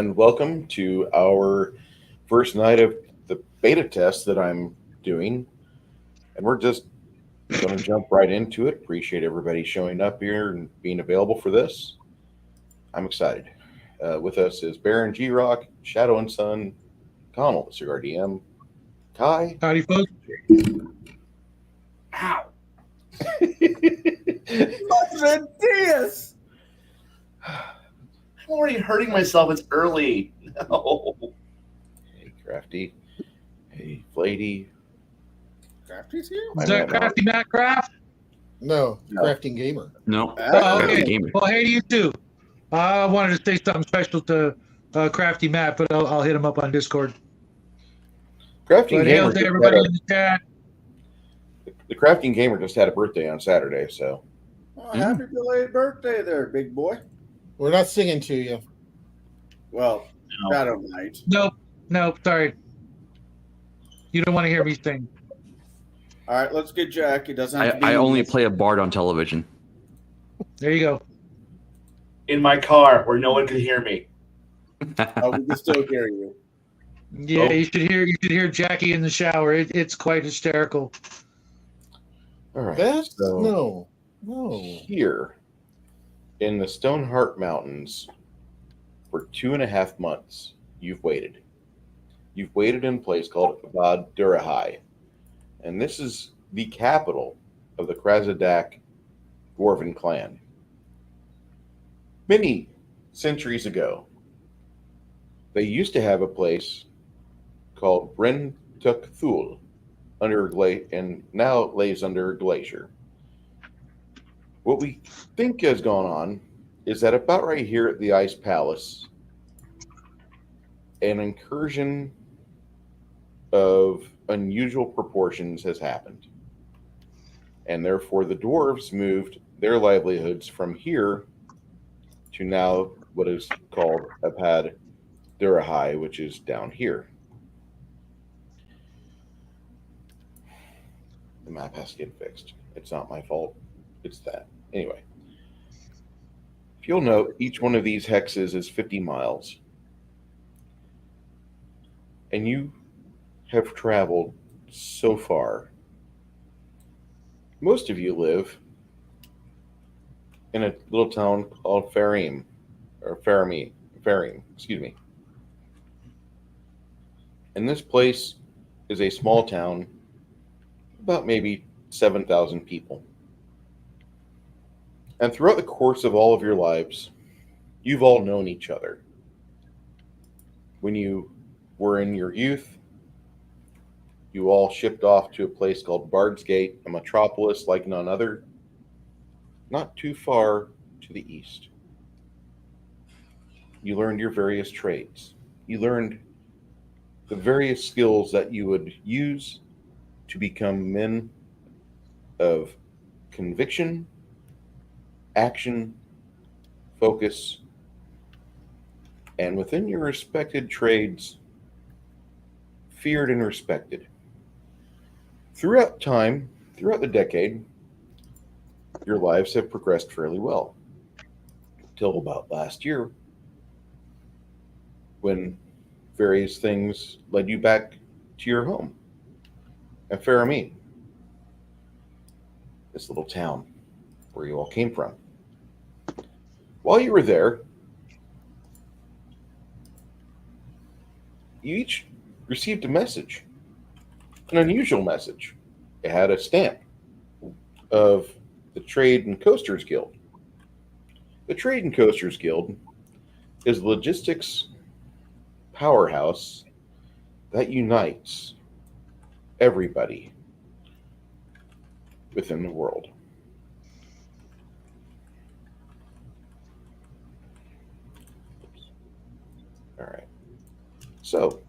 and welcome to our first night of the beta test that I'm doing. And we're just going to jump right into it. Appreciate everybody showing up here and being available for this. I'm excited. With us is Baron G Rock, Shadow and Sun, Connell, Cigar DM, Kai. Howdy, folks. Ow! Diaz! I'm already hurting myself. It's early. No. Hey, Crafty. Hey, Flady. Crafty's here? Is that Crafty Matt Craft? No, Crafting Gamer. No. Oh, okay. Gamer. Well, hey to you too. I wanted to say something special to Crafty Matt, but I'll hit him up on Discord. Crafting But hail Gamer. to everybody in the chat. The Crafting Gamer just had a birthday on Saturday, so. Oh, happy belated birthday there, big boy. We're not singing to you. Well, Shadow Knight. Nope, sorry. You don't want to hear me sing. All right, let's get Jack. He doesn't have to be I in only this. play a bard on television. There you go. In my car where no one can hear me. Oh, we can still hear you. Yeah, Oh. you should hear Jackie in the shower. It's quite hysterical. All right. That's so no. Here in the Stoneheart Mountains for 2.5 months, you've waited. You've waited in a place called Abad Durahai. And this is the capital of the Krazadak Dwarven clan. Many centuries ago, they used to have a place called Bryn Tuk Thul under a and now lays under a glacier. What we think has gone on is that about right here at the Ice Palace, an incursion of unusual proportions has happened. And therefore the dwarves moved their livelihoods from here to now what is called Abad Durahai, which is down here. The map has to get fixed. It's not my fault. It's that. Anyway. If you'll note, each one of these hexes is 50 miles. And you have traveled so far. Most of you live in a little town called Farim, excuse me. And this place is a small town, about maybe 7,000 people. And throughout the course of all of your lives, you've all known each other. When you were in your youth, you all shipped off to a place called Bard's Gate, a metropolis like none other, not too far to the east. You learned your various trades. You learned the various skills that you would use to become men of conviction, action, focus, and within your respected trades, feared and respected. Throughout time, throughout the decade, your lives have progressed fairly well. Till about last year, when various things led you back to your home at Farameen, this little town where you all came from. While you were there, you each received a message, an unusual message. It had a stamp of the Trade and Coasters Guild. The Trade and Coasters Guild is a logistics powerhouse that unites everybody within the world. All right. So,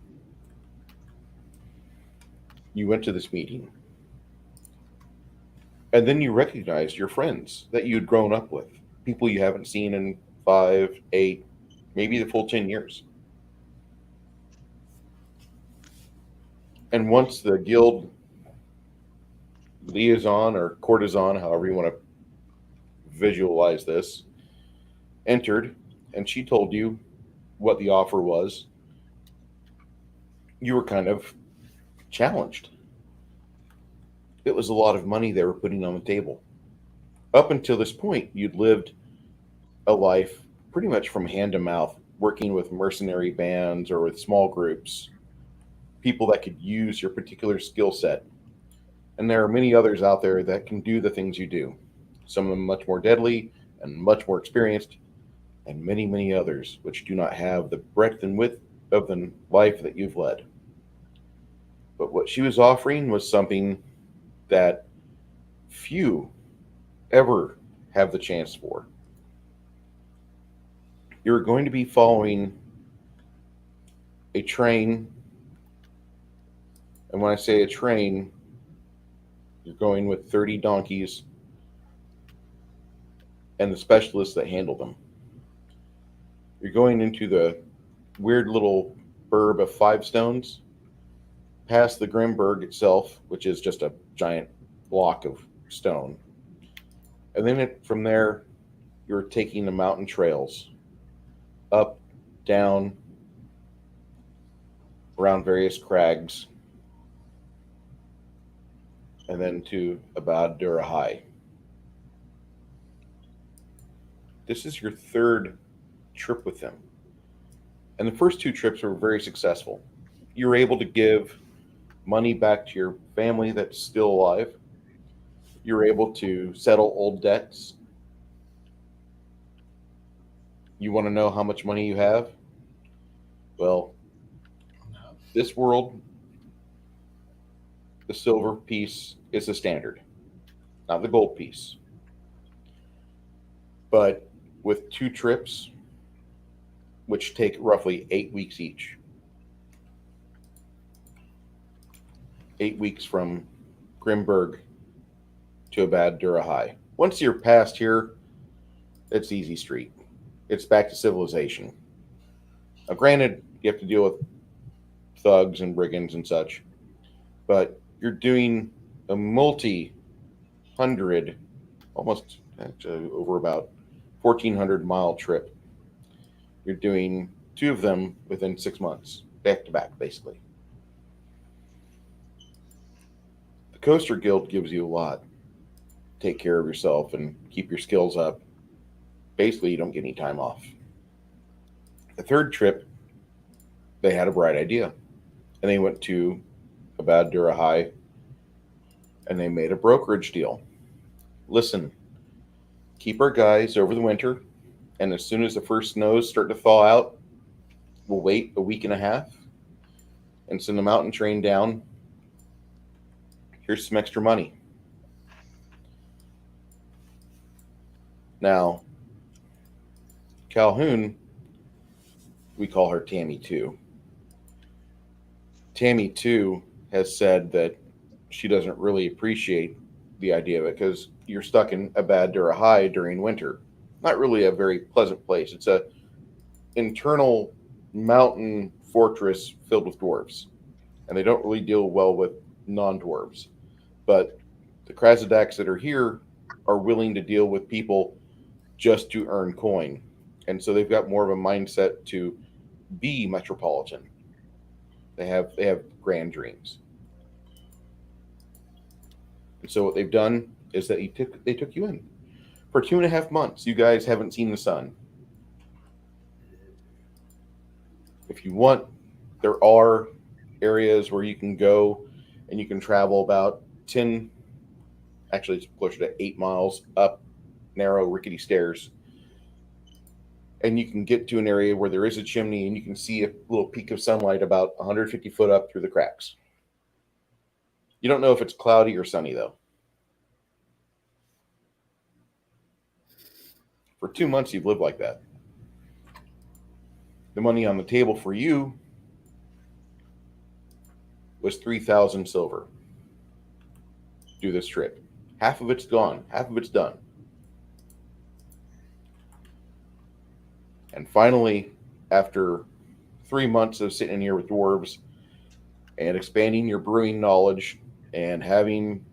you went to this meeting, and then you recognized your friends that you'd grown up with, people you haven't seen in 5, 8, maybe the full 10 years. And once the guild liaison or courtesan, however you want to visualize this, entered, and she told you what the offer was, you were kind of challenged. It was a lot of money they were putting on the table. Up until this point, you'd lived a life pretty much from hand to mouth, working with mercenary bands or with small groups, people that could use your particular skill set. And there are many others out there that can do the things you do. Some of them much more deadly and much more experienced, and many, many others which do not have the breadth and width of the life that you've led. But what she was offering was something that few ever have the chance for. You're going to be following a train, and when I say a train, you're going with 30 donkeys and the specialists that handle them. You're going into the weird little burb of Five Stones, past the Grimberg itself, which is just a giant block of stone. And then from there, you're taking the mountain trails up, down, around various crags, and then to Abad Dura High. This is your third trip with them. And the first two trips were very successful. You were able to give money back to your family that's still alive. You were able to settle old debts. You want to know how much money you have? Well, this world, the silver piece is the standard, not the gold piece. But with two trips, which take roughly 8 weeks each, 8 weeks from Grimberg to Abad Dura High. Once you're past here, it's easy street. It's back to civilization. Now, granted, you have to deal with thugs and brigands and such, but you're doing a multi-hundred, almost actually over about 1,400 mile trip. You're doing two of them within 6 months, back to back, basically. The Coaster Guild gives you a lot. Take care of yourself and keep your skills up. Basically, you don't get any time off. The third trip, they had a bright idea. And they went to Abad Dura High and they made a brokerage deal. Listen, keep our guys over the winter, and as soon as the first snows start to thaw out, we'll wait a week and a half and send the mountain train down. Here's some extra money. Now, Calhoun, we call her Tammy 2. Tammy 2 has said that she doesn't really appreciate the idea of it because you're stuck in Abad Dura High during winter. Not really a very pleasant place. It's a internal mountain fortress filled with dwarves, and they don't really deal well with non-dwarves. But the Krasnodaks that are here are willing to deal with people just to earn coin, and so they've got more of a mindset to be metropolitan. They have grand dreams. And so what they've done is that they took you in. For 2.5 months, you guys haven't seen the sun. If you want, there are areas where you can go and you can travel about 10, actually it's closer to 8 miles up narrow rickety stairs. And you can get to an area where there is a chimney and you can see a little peak of sunlight about 150 foot up through the cracks. You don't know if it's cloudy or sunny, though. For 2 months, you've lived like that. The money on the table for you was 3,000 silver. Do this trip. Half of it's gone. Half of it's done. And finally, after 3 months of sitting in here with dwarves and expanding your brewing knowledge and having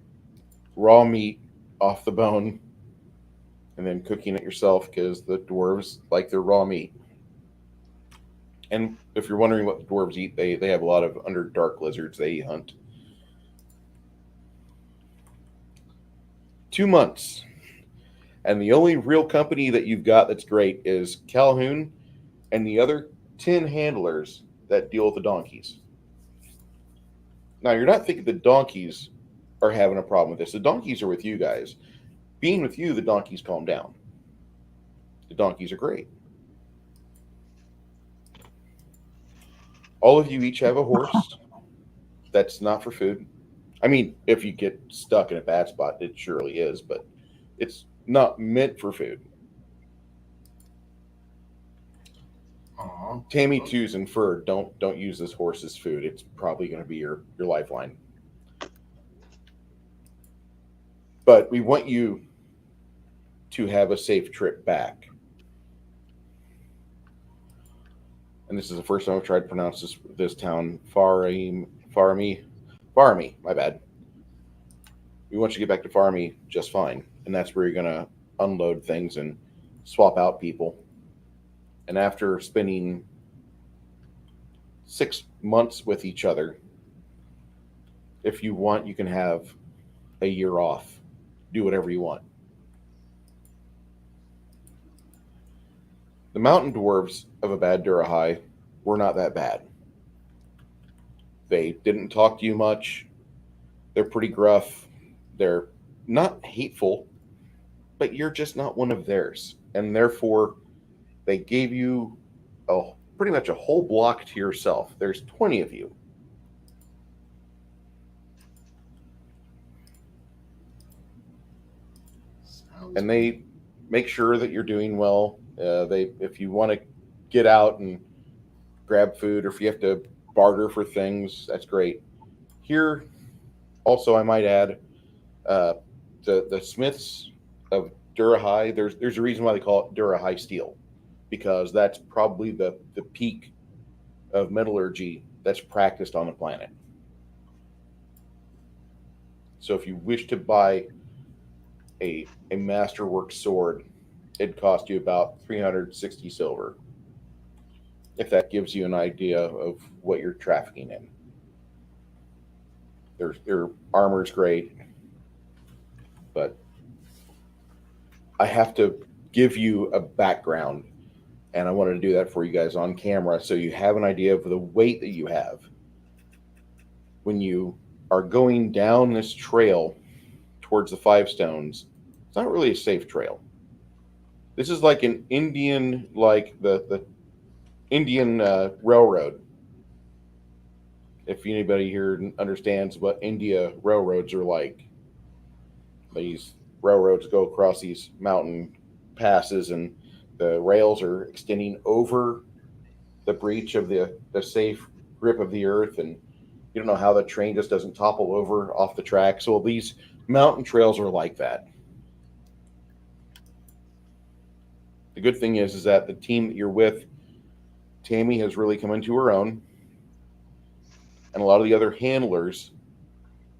raw meat off the bone and then cooking it yourself because the dwarves like their raw meat, And if you're wondering what the dwarves eat, they have a lot of underdark lizards they hunt. 2 months. And the only real company that you've got that's great is Calhoun and the other 10 handlers that deal with the donkeys. Now, you're not thinking the donkeys are having a problem with this. The donkeys are with you guys. Being with you, the donkeys calm down. The donkeys are great. All of you each have a horse that's not for food. I mean, if you get stuck in a bad spot, it surely is, but it's not meant for food. Aw. Tammy twos and fur don't use this horse as food. It's probably going to be your lifeline. But we want you to have a safe trip back. And this is the first time I've tried to pronounce this town. Farmy, my bad. We want you to get back to Farmy just fine. And that's where you're going to unload things and swap out people. And after spending 6 months with each other, if you want, you can have a year off. Do whatever you want. The mountain dwarves of Abad-Dura High were not that bad. They didn't talk to you much. They're pretty gruff. They're not hateful, but you're just not one of theirs. And therefore, they gave you pretty much a whole block to yourself. There's 20 of you. And they make sure that you're doing well. If you want to get out and grab food, or if you have to barter for things, that's great. Here, also, I might add, the smiths of Dura High. There's a reason why they call it Dura High Steel, because that's probably the peak of metallurgy that's practiced on the planet. So if you wish to buy a masterwork sword, it'd cost you about 360 silver, if that gives you an idea of what you're trafficking in. Their armor's great, but I have to give you a background, and I wanted to do that for you guys on camera so you have an idea of the weight that you have when you are going down this trail towards the Five Stones. It's not really a safe trail. This is like an Indian, like the Indian railroad. If anybody here understands what India railroads are like, these railroads go across these mountain passes, and the rails are extending over the breach of the safe grip of the earth, and you don't know how the train just doesn't topple over off the track. So these mountain trails are like that. The good thing is that the team that you're with, Tammy has really come into her own, and a lot of the other handlers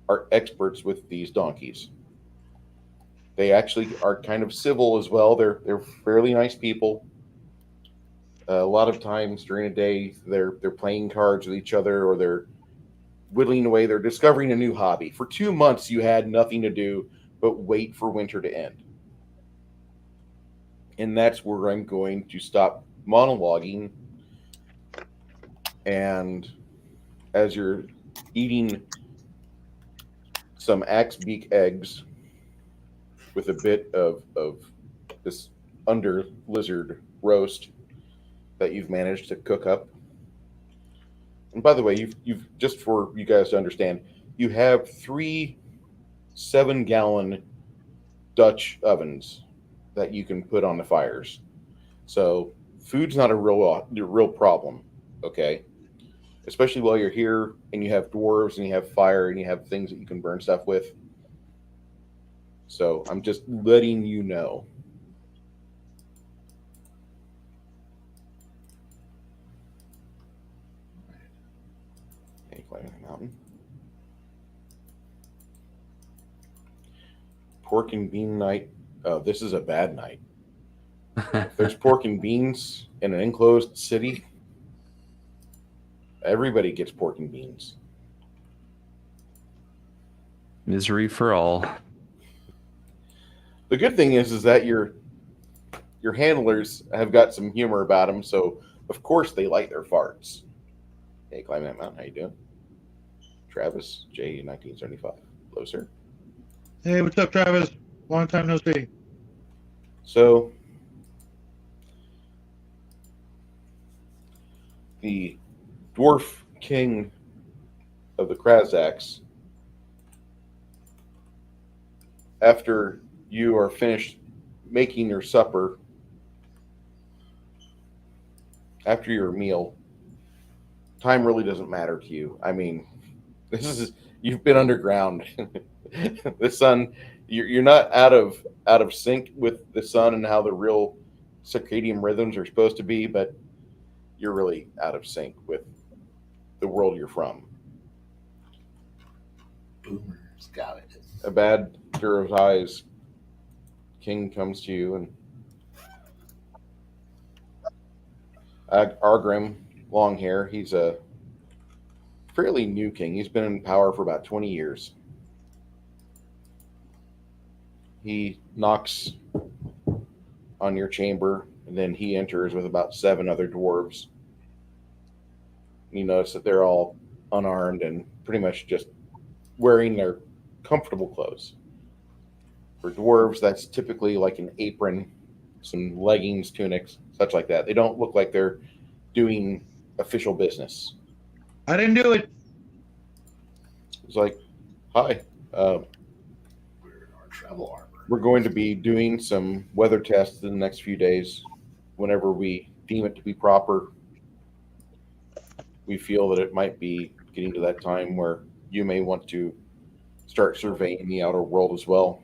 are experts with these donkeys. They actually are kind of civil as well. They're fairly nice people. A lot of times during a day, they're playing cards with each other, or they're whittling away. They're discovering a new hobby. For 2 months, you had nothing to do but wait for winter to end. And that's where I'm going to stop monologuing. And as you're eating some axe beak eggs with a bit of this under lizard roast that you've managed to cook up. And by the way, you've just for you guys to understand, you have 3 7-gallon Dutch ovens that you can put on the fires. So food's not a real problem, okay? Especially while you're here and you have dwarves and you have fire and you have things that you can burn stuff with. So I'm just letting you know. Okay, climbing the mountain. Pork and bean night. Oh, this is a bad night. If there's pork and beans in an enclosed city, Everybody gets pork and beans. Misery for all. The good thing is that your handlers have got some humor about them, so of course they like their farts. Hey, climb that mountain. How you doing? Travis J 1975. Hello, sir. Hey, what's up, Travis? Long time no see. So the dwarf king of the Krazaks, after you are finished making your supper, after your meal, time really doesn't matter to you. I mean, you've been underground. The sun, you're not out of sync with the sun and how the real circadian rhythms are supposed to be, but you're really out of sync with the world you're from. Boomers got it. A bad pair of eyes, king comes to you, and Argrim, long hair. He's a fairly new king. He's been in power for about 20 years. He knocks on your chamber, and then he enters with about 7 other dwarves. You notice that they're all unarmed and pretty much just wearing their comfortable clothes. For dwarves, that's typically like an apron, some leggings, tunics, such like that. They don't look like they're doing official business. I didn't do it. It's like, hi, We're in our travel armor. we're going to be doing some weather tests in the next few days. Whenever we deem it to be proper, we feel that it might be getting to that time where you may want to start surveying the outer world as well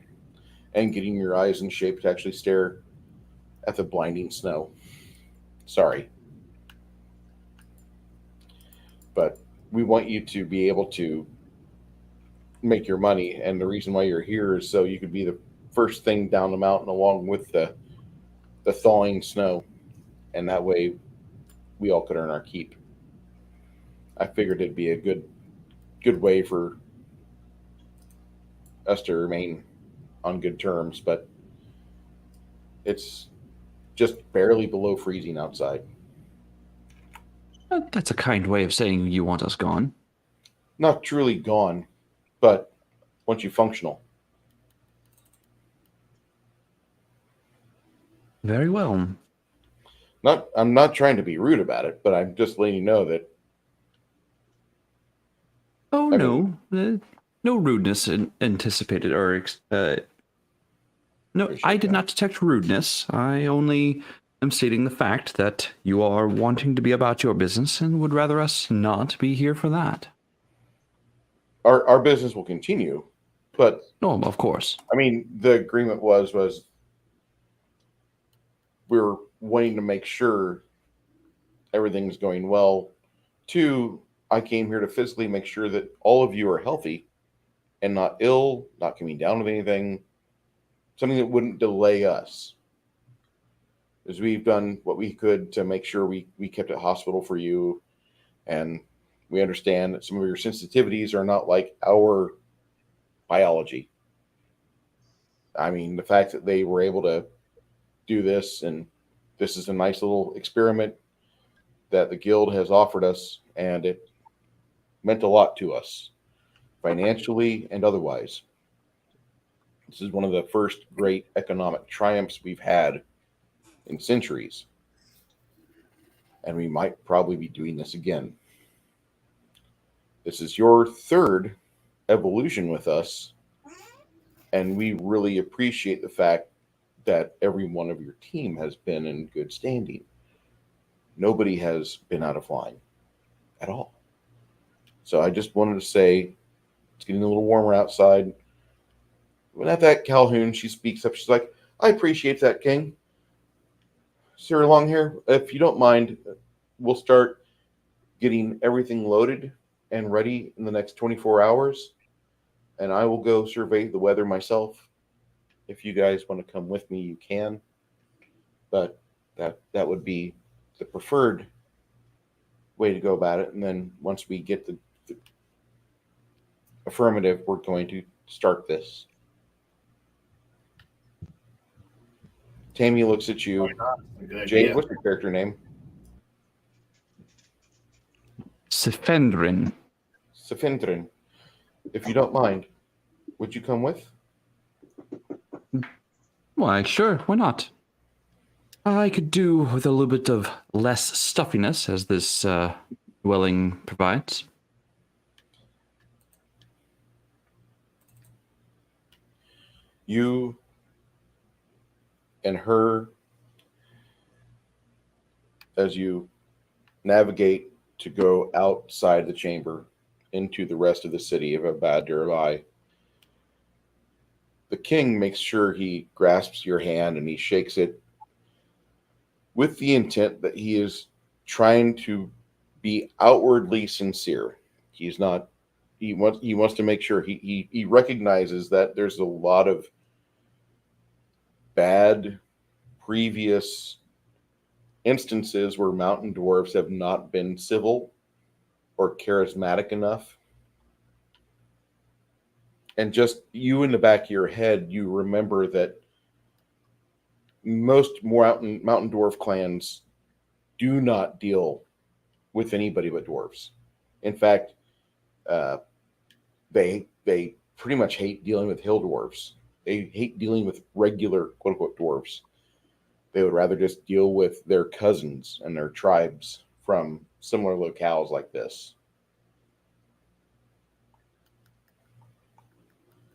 and getting your eyes in shape to actually stare at the blinding snow. Sorry. But we want you to be able to make your money, and the reason why you're here is so you could be the first thing down the mountain along with the thawing snow, and that way we all could earn our keep. I figured it'd be a good way for us to remain on good terms, but it's just barely below freezing outside. That's a kind way of saying you want us gone. Not truly gone, but once you functional. Very well. I'm not trying to be rude about it, but I'm just letting you know that. Oh, I no. No rudeness anticipated or... no, I did not detect rudeness. I only am stating the fact that you are wanting to be about your business and would rather us not be here for that. Our business will continue, but No, of course. I mean, the agreement was we were wanting to make sure everything's going well. 2, I came here to physically make sure that all of you are healthy and not ill, not coming down with anything, something that wouldn't delay us. As we've done what we could to make sure we kept it hospital for you, and we understand that some of your sensitivities are not like our biology. I mean, the fact that they were able to do this, and this is a nice little experiment that the guild has offered us, and it meant a lot to us, financially and otherwise. This is one of the first great economic triumphs we've had in centuries, and we might probably be doing this again. This is your 3rd evolution with us, and we really appreciate the fact that every one of your team has been in good standing. Nobody has been out of line at all. So I just wanted to say, it's getting a little warmer outside. When at that Calhoun, she speaks up. She's like, I appreciate that, King. Sir Longhair, if you don't mind, we'll start getting everything loaded and ready in the next 24 hours. And I will go survey the weather myself. If you guys want to come with me, you can. But that would be the preferred way to go about it. And then once we get the affirmative, we're going to start this. Tammy looks at you. Good Jade, idea. what's your character name? Sifendrin. Safindrin. If you don't mind, would you come with? Why, sure, why not? I could do with a little bit of less stuffiness, as this dwelling provides. You and her, as you navigate to go outside the chamber into the rest of the city of Abad-Durlai, the king makes sure he grasps your hand and he shakes it with the intent that he is trying to be outwardly sincere. He's not. He wants to make sure he recognizes that there's a lot of bad previous instances where mountain dwarves have not been civil or charismatic enough. And just you in the back of your head, you remember that most mountain dwarf clans do not deal with anybody but dwarves. In fact, they pretty much hate dealing with hill dwarves. They hate dealing with regular quote unquote dwarves. They would rather just deal with their cousins and their tribes from similar locales like this.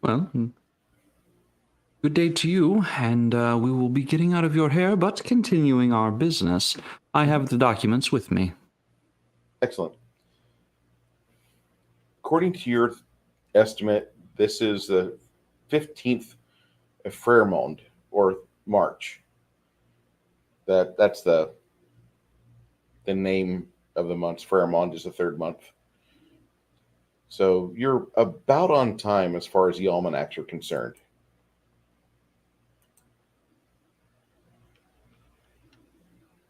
Well, good day to you, and we will be getting out of your hair, but continuing our business. I have the documents with me. Excellent. According to your estimate, this is the 15th of Fairmond, or March. That's the name of the month. Fairmond is the third month. So you're about on time as far as the almanacs are concerned.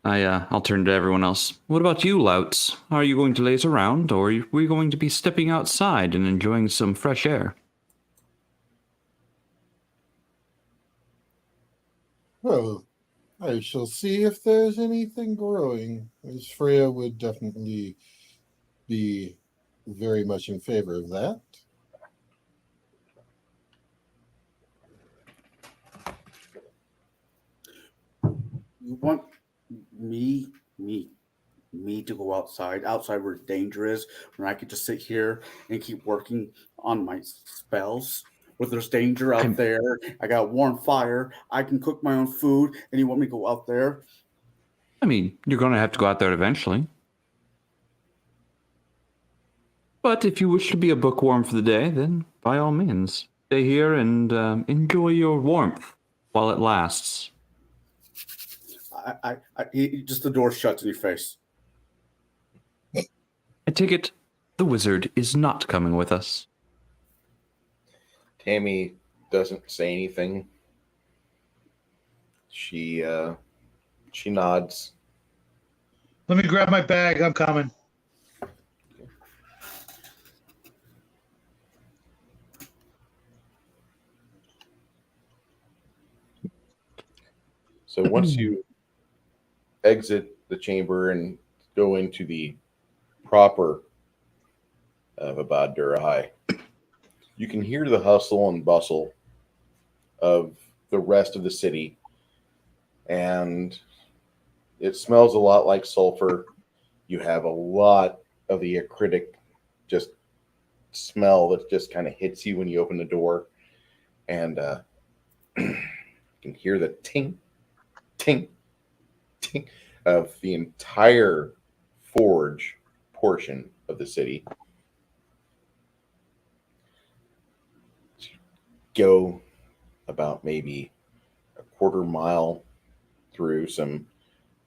I'll turn to everyone else. What about you, louts? Are you going to laze around, or are we going to be stepping outside and enjoying some fresh air? Well, I shall see if there's anything growing, as Freya would definitely be very much in favor of that. You want me to go outside where danger is, when I could just sit here and keep working on my spells? Where there's danger out there, I got a warm fire, I can cook my own food, and you want me to go out there? I mean, you're going to have to go out there eventually. But if you wish to be a bookworm for the day, then by all means, stay here and enjoy your warmth while it lasts. Just the door shuts in your face. I take it the wizard is not coming with us. Tammy doesn't say anything. She nods. Let me grab my bag. I'm coming. So once you exit the chamber and go into the proper of Abad-Durlai, you can hear the hustle and bustle of the rest of the city, and it smells a lot like sulfur. You have a lot of the acritic just smell that just kind of hits you when you open the door, and you can hear the ting, ting, ting of the entire forge portion of the city. Go about maybe a quarter mile through some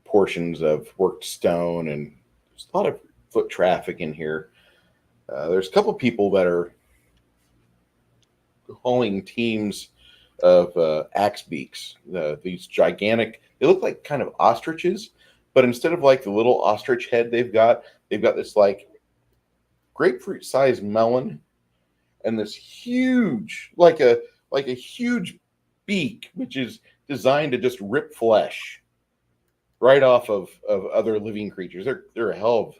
portions of worked stone, and there's a lot of foot traffic in here. There's a couple people that are hauling teams of axe beaks. These gigantic, they look like kind of ostriches, but instead of like the little ostrich head they've got they've got this like grapefruit-sized melon and this huge, like a huge beak, which is designed to just rip flesh right off of other living creatures. They're a hell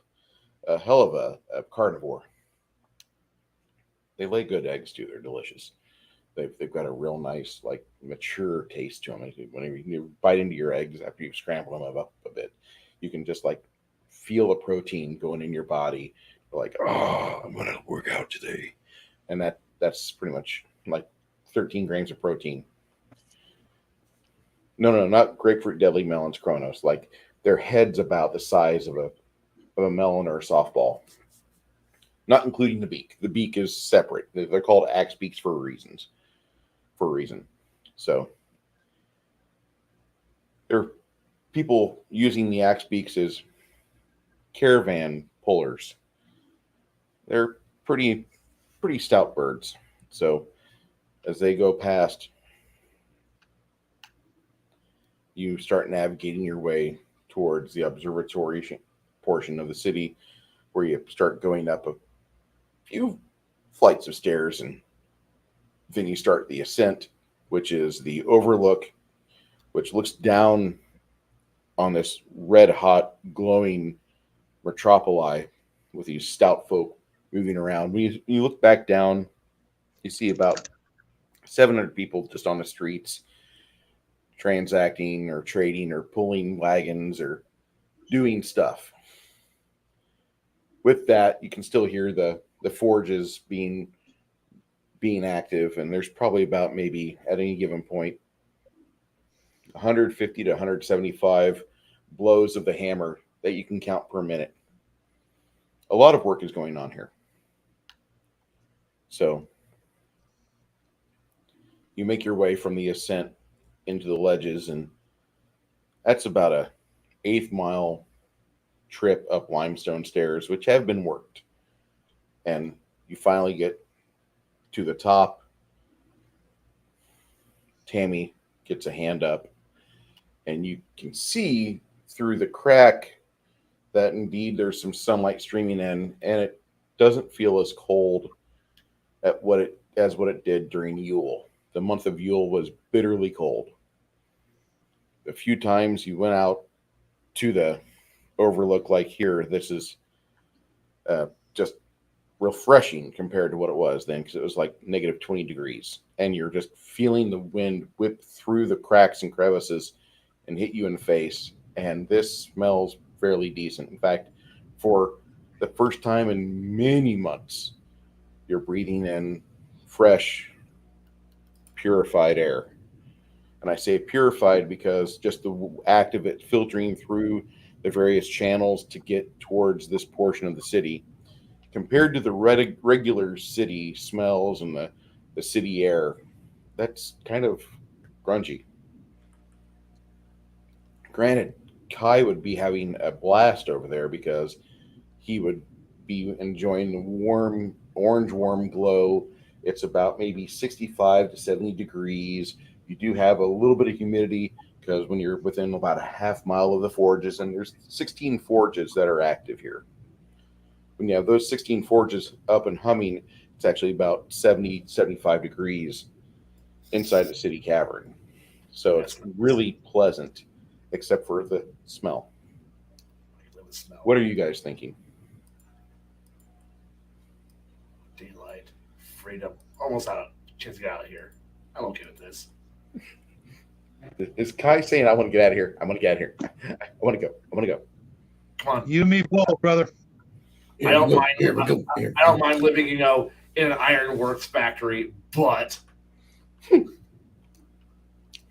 of a carnivore. They lay good eggs too. They're delicious. They've got a real nice, like, mature taste to them. Whenever you bite into your eggs after you've scrambled them up a bit, you can just like feel the protein going in your body. Like, oh, I'm gonna work out today, and that's pretty much like 13 grams of protein. No, not grapefruit deadly melons, Chronos. Like their head's about the size of a melon or a softball. Not including the beak. The beak is separate. They're called axe beaks for a reason. So there are people using the axe beaks as caravan pullers. They're pretty stout birds. So as they go past, you start navigating your way towards the observatory portion of the city, where you start going up a few flights of stairs, and then you start the ascent, which is the overlook, which looks down on this red hot glowing metropoli with these stout folk moving around. When you look back down, you see about 700 people just on the streets transacting or trading or pulling wagons or doing stuff. With that, you can still hear the forges being active, and there's probably about, maybe at any given point, 150 to 175 blows of the hammer that you can count per minute. A lot of work is going on here. So you make your way from the ascent into the ledges, and that's about a 1/8 mile trip up limestone stairs, which have been worked. And you finally get to the top. Tammy gets a hand up, and you can see through the crack that indeed there's some sunlight streaming in, and it doesn't feel as cold as what it did during Yule. The month of Yule was bitterly cold. A few times you went out to the overlook like here, this is just refreshing compared to what it was then, because it was like negative 20 degrees, and you're just feeling the wind whip through the cracks and crevices and hit you in the face. And this smells fairly decent. In fact, for the first time in many months, you're breathing in fresh, purified air. And I say purified because just the act of it filtering through the various channels to get towards this portion of the city, compared to the regular city smells and the city air, that's kind of grungy. Granted, Kai would be having a blast over there because he would be enjoying the orange warm glow. It's about maybe 65 to 70 degrees. You do have a little bit of humidity because when you're within about a 1/2 mile of the forges, and there's 16 forges that are active here. When you have those 16 forges up and humming, it's actually about 70, 75 degrees inside the city cavern. So it's really pleasant, except for the smell. What are you guys thinking? Daylight, freedom, almost out of chance to get out of here. I'm okay with this. Is Kai saying, I want to get out of here? I want to get out of here. I want to go. Come on. You and me both, brother. I don't mind. I don't mind living, in an ironworks factory, but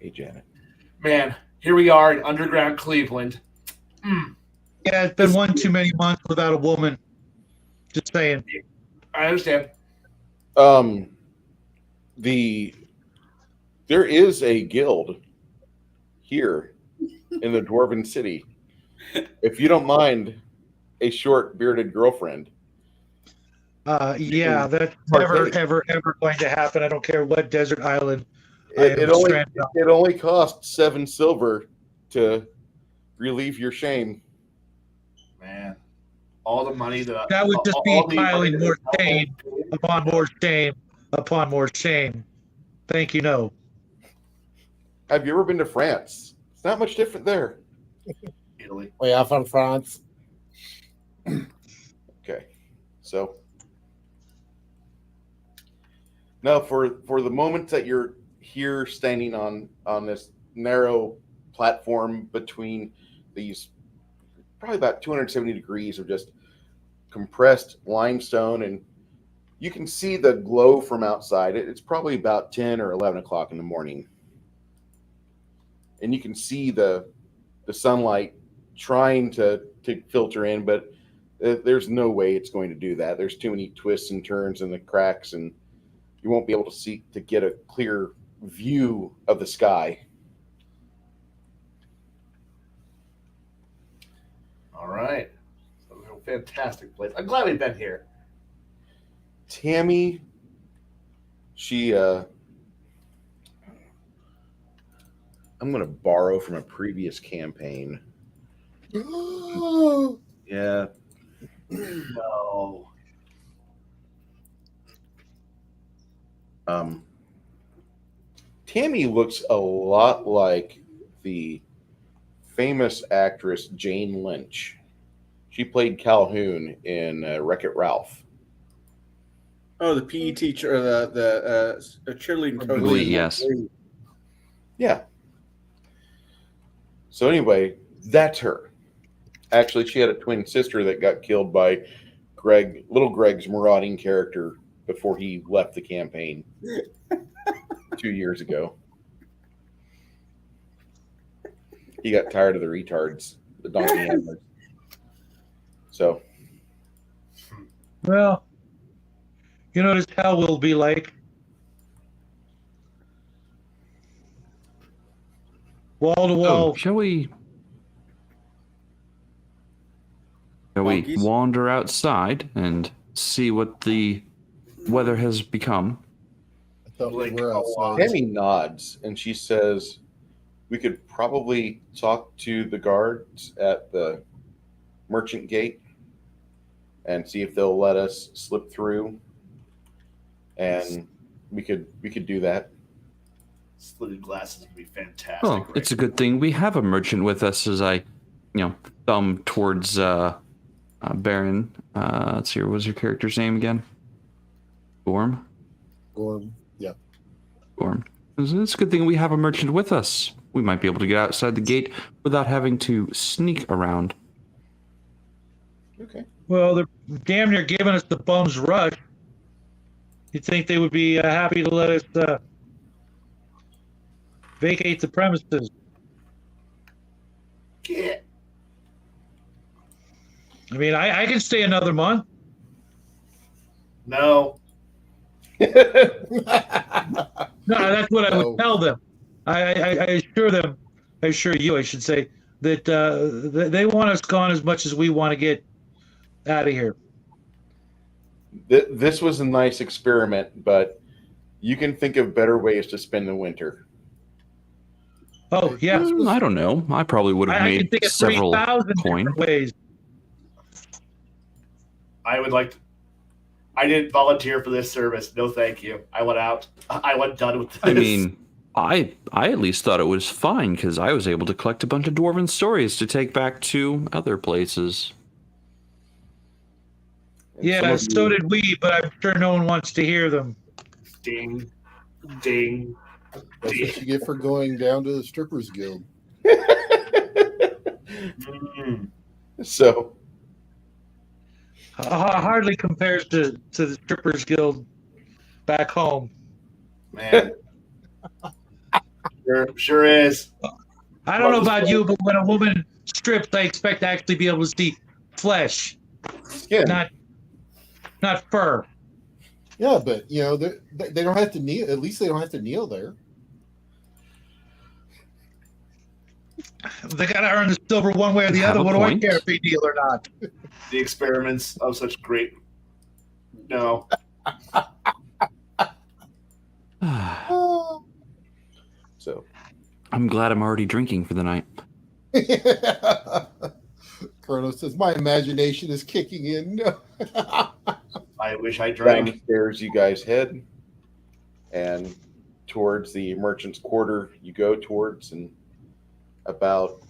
Hey, Janet. man, here we are in underground Cleveland. Yeah, it's been one too many months without a woman. Just saying. I understand. There is a guild here in the Dwarven City. If you don't mind a short bearded girlfriend. Yeah, that's never, ever going to happen. I don't care what desert island It only costs 7 silver to relieve your shame. Man, all the money that That would just be all the money piling that more the shame household paid. upon more shame upon more shame. Thank you, no. Have you ever been to France? It's not much different there. Italy. Way off on France. Okay, so now for the moment that you're here standing on this narrow platform between these probably about 270 degrees of just compressed limestone, and you can see the glow from outside. It's probably about 10 or 11 o'clock in the morning, and you can see the sunlight trying to filter in, but there's no way it's going to do that. There's too many twists and turns in the cracks, and you won't be able to get a clear view of the sky. All right. So a fantastic place. I'm glad we've been here. Tammy, she I'm going to borrow from a previous campaign. Yeah. No. Tammy looks a lot like the famous actress Jane Lynch. She played Calhoun in Wreck-It Ralph. Oh, the PE teacher, or the cheerleading coach. Glee, yes. Yeah. So anyway, that's her. Actually, she had a twin sister that got killed by little Greg's marauding character before he left the campaign 2 years ago. He got tired of the retards, the donkey handlers. So, Well, you know what hell will be like. Wall to wall. Shall we Monkeys? wander outside and see what the weather has become? I thought we Like, were outside. Tammy nods and she says, "We could probably talk to the guards at the merchant gate and see if they'll let us slip through, and we could do that." Slitted glasses would be fantastic. Well, right? it's a good thing we have a merchant with us. As I, thumb towards Baron. Let's see, what was your character's name again? Gorm. Gorm. Yeah. Gorm. It's a good thing we have a merchant with us. We might be able to get outside the gate without having to sneak around. Okay. Well, they're damn near giving us the bum's rush. You'd think they would be happy to let us vacate the premises. Yeah. I mean, I can stay another month. No. No, that's what I would tell them. I assure them, I assure you, I should say, that they want us gone as much as we want to get out of here. This was a nice experiment, but you can think of better ways to spend the winter. Oh, yeah. I don't know. I probably would have I can made think of several 3,000 coin. different ways. I would like to. I didn't volunteer for this service. No, thank you. I went out. I went done with this. I mean, I at least thought it was fine because I was able to collect a bunch of dwarven stories to take back to other places. And some Yeah, of so you- did we, but I'm sure no one wants to hear them. Ding, ding. That's what you get for going down to the strippers guild. Mm. So Hardly compares to the Strippers Guild back home. Man. Sure is. I don't know about you, but when a woman strips, I expect to actually be able to see flesh, skin. not fur. Yeah, but they don't have to kneel. At least they don't have to kneel there. They gotta earn the silver one way or the Have other. a What do I point. care if they kneel or not? The experiments of such great. No. So I'm glad I'm already drinking for the night. Kronos says, my imagination is kicking in. No. I wish I drank. Downstairs you guys head, and towards the merchant's quarter you go towards, and about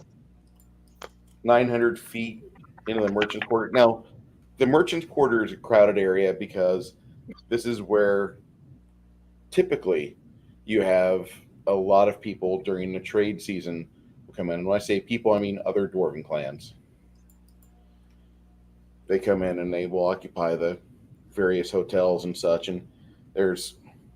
900 feet into the merchant's quarter. Now, the merchant's quarter is a crowded area because this is where typically you have a lot of people during the trade season who come in. And when I say people, I mean other dwarven clans. They come in and they will occupy the various hotels and such. And there's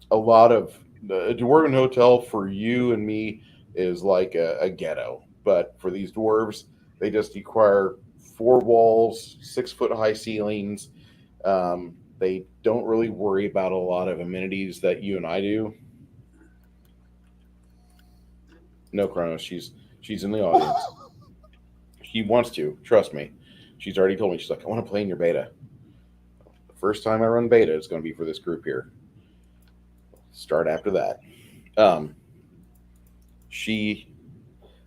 a lot of the dwarven hotel for you and me is like a ghetto. But for these dwarves, they just require 4 walls, 6-foot high ceilings. They don't really worry about a lot of amenities that you and I do. No, Kronos, she's in the audience. She wants to, trust me. She's already told me, she's like, I want to play in your beta. The first time I run beta is going to be for this group here. Start after that.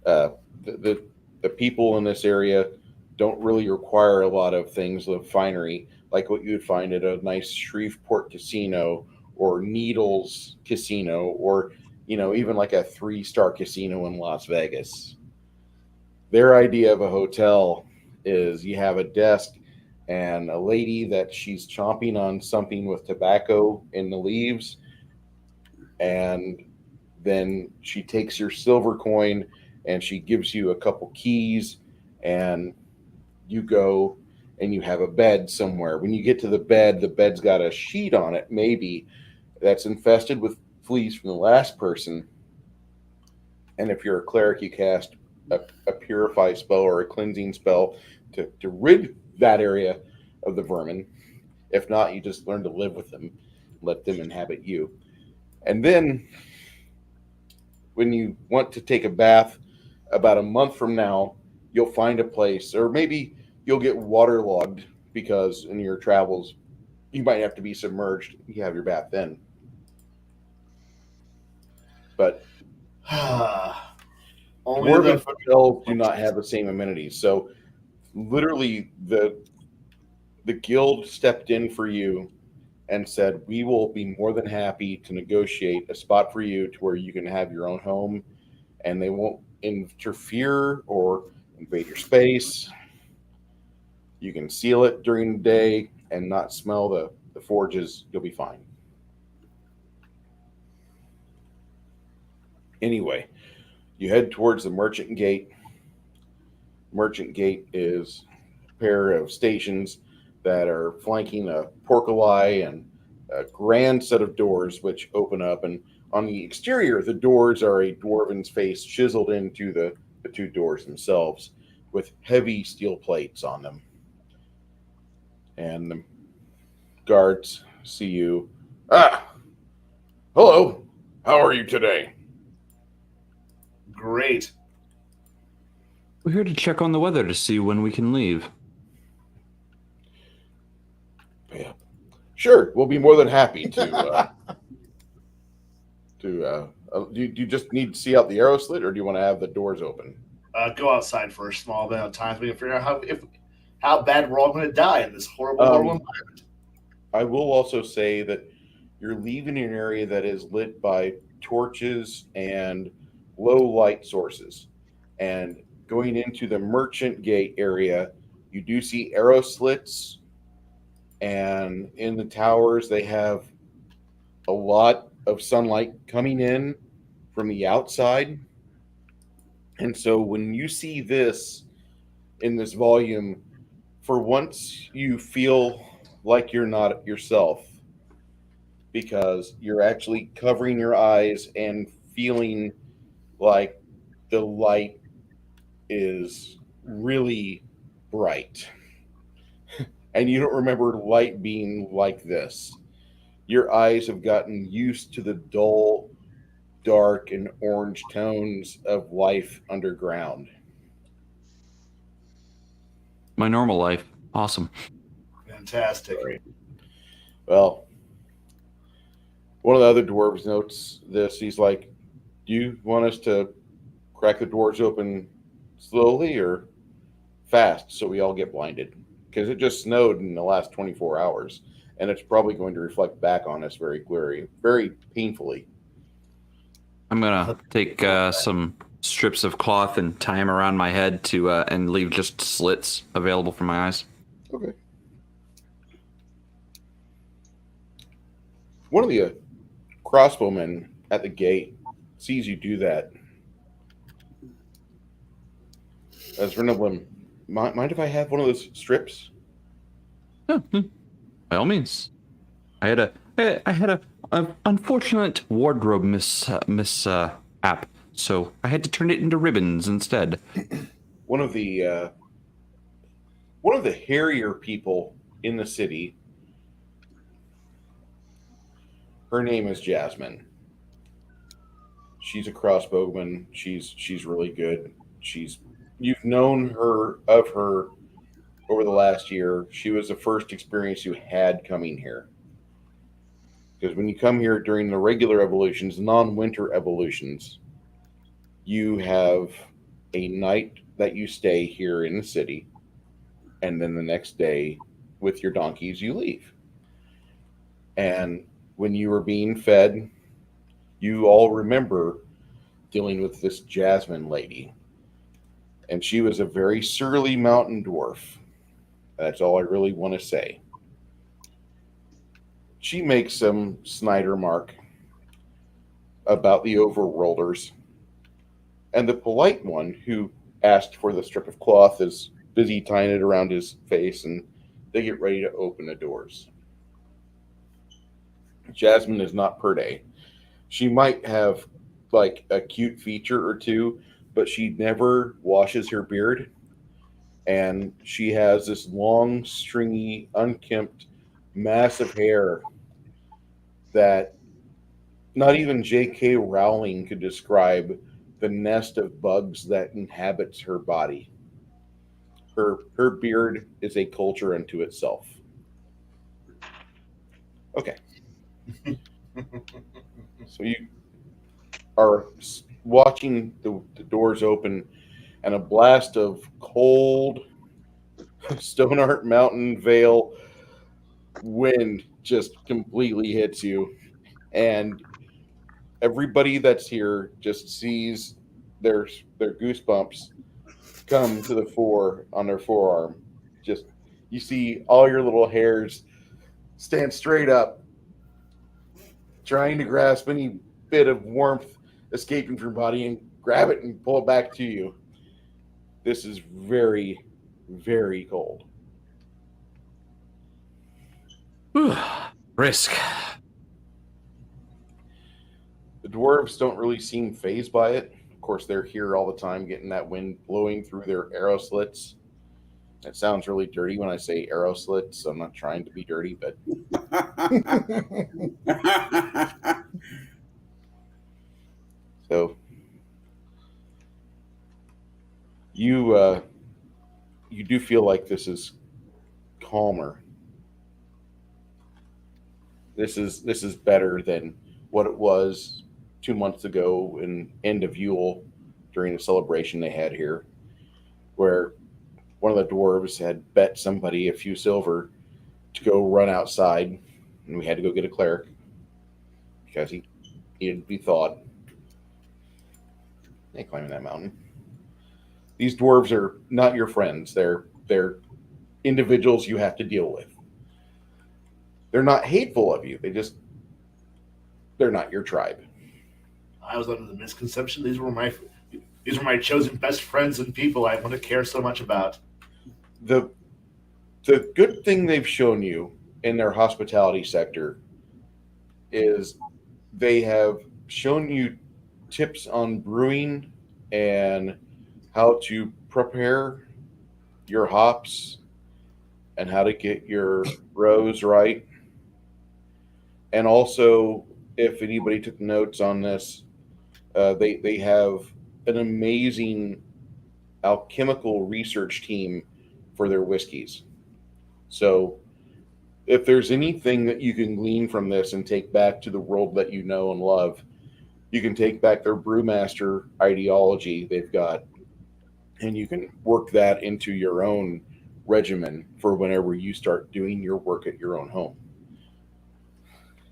The people in this area don't really require a lot of things of finery, like what you would find at a nice Shreveport casino or Needles casino, or even like a 3-star casino in Las Vegas. Their idea of a hotel is you have a desk and a lady that she's chomping on something with tobacco in the leaves, and then she takes your silver coin and she gives you a couple keys, and you go and you have a bed somewhere. When you get to the bed's got a sheet on it, maybe, that's infested with fleas from the last person. And if you're a cleric, you cast a purify spell or a cleansing spell to rid that area of the vermin. If not, you just learn to live with them, let them inhabit you. And then when you want to take a bath, about a month from now, you'll find a place, or maybe you'll get waterlogged because in your travels, you might have to be submerged. You have your bath then. But dwarven hotels do not have the same amenities. So literally the guild stepped in for you and said, we will be more than happy to negotiate a spot for you to where you can have your own home, and they won't interfere or invade your space. You can seal it during the day and not smell the forges. You'll be fine. Anyway, you head towards the Merchant Gate. Merchant Gate is a pair of stations that are flanking a portcullis and a grand set of doors which open up. And on the exterior, the doors are a dwarven's face chiseled into the 2 doors themselves with heavy steel plates on them. And the guards see you. Hello. How are you today? Great. We're here to check on the weather to see when we can leave. Yeah. Sure, we'll be more than happy to. Do you just need to see out the arrow slit, or do you want to have the doors open? Go outside for a small amount of time so we can figure out how bad we're all going to die in this horrible environment. I will also say that you're leaving an area that is lit by torches and low light sources. And going into the Merchant Gate area, you do see arrow slits, and in the towers they have a lot of sunlight coming in from the outside. And so when you see this in this volume, for once you feel like you're not yourself, because you're actually covering your eyes and feeling like the light is really bright. And you don't remember light being like this. Your eyes have gotten used to the dull, dark, and orange tones of life underground. My normal life. Awesome. Fantastic. Right. Well, one of the other dwarves notes this. He's like, do you want us to crack the doors open slowly or fast so we all get blinded, because it just snowed in the last 24 hours, and it's probably going to reflect back on us very painfully. I'm gonna take some strips of cloth and tie them around my head to and leave just slits available for my eyes. Okay. One of the crossbowmen at the gate sees you do that. As Renoblim, mind if I have one of those strips? Yeah, by all means. I had a unfortunate wardrobe mishap, so I had to turn it into ribbons instead. One of the hairier people in the city. Her name is Jasmine. She's a crossbowman. She's really good. You've known her over the last year. She was the first experience you had coming here. Because when you come here during the regular evolutions, non-winter evolutions, you have a night that you stay here in the city, and then the next day with your donkeys you leave. And when you were being fed, you all remember dealing with this Jasmine lady. And she was a very surly mountain dwarf. That's all I really want to say. She makes some snide remark about the overworlders. And the polite one who asked for the strip of cloth is busy tying it around his face, and they get ready to open the doors. Jasmine is not per day. She might have like a cute feature or two, but she never washes her beard. And she has this long, stringy, unkempt, massive hair that not even J.K. Rowling could describe the nest of bugs that inhabits her body. Her beard is a culture unto itself. Okay. So you are watching the doors open, and a blast of cold Stoneheart Mountain Vale wind just completely hits you, and everybody that's here just sees their goosebumps come to the fore on their forearm. Just you see all your little hairs stand straight up, trying to grasp any bit of warmth escaping from your body and grab it and pull it back to you. This is very, very cold. Risk. The dwarves don't really seem fazed by it. Of course, they're here all the time, getting that wind blowing through their arrow slits. It sounds really dirty when I say arrow slits, so I'm not trying to be dirty, but so you do feel like this is calmer. This is better than what it was 2 months ago in end of Yule during the celebration they had here, where one of the dwarves had bet somebody a few silver to go run outside, and we had to go get a cleric because he needed to be thawed. They ain't climbing that mountain. These dwarves are not your friends. They're individuals you have to deal with. They're not hateful of you. They're not your tribe. I was under the misconception these were my chosen best friends and people I want to care so much about. The good thing they've shown you in their hospitality sector is they have shown you tips on brewing and how to prepare your hops and how to get your rows right. And also, if anybody took notes on this, they have an amazing alchemical research team for their whiskeys. So if there's anything that you can glean from this and take back to the world that you know and love, you can take back their brewmaster ideology. They've got And you can work that into your own regimen for whenever you start doing your work at your own home.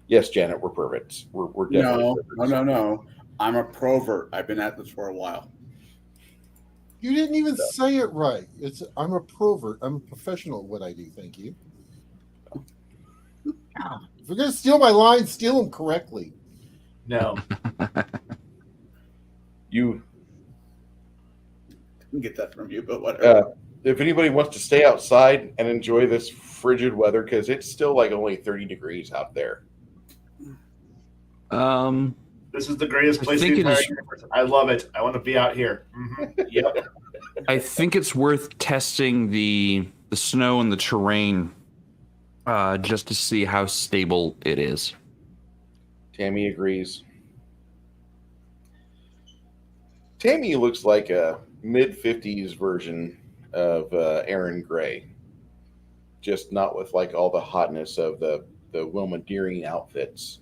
Yes, Janet, we're perverts. We're definitely No, perverts. no. I'm a provert. I've been at this for a while. You didn't even say it right. I'm a provert. I'm a professional at what I do. Thank you. If you're gonna steal my lines, steal them correctly. No. You, I can get that from you, but whatever. if anybody wants to stay outside and enjoy this frigid weather, because it's still like only 30 degrees out there. This is the greatest I place in think the it entire is- universe. I love it. I want to be out here. Mm-hmm. Yep. I think it's worth testing the snow and the terrain just to see how stable it is. Tammy agrees. Tammy looks like a mid-50s version of Aaron Gray, just not with like all the hotness of the Wilma Deering outfits,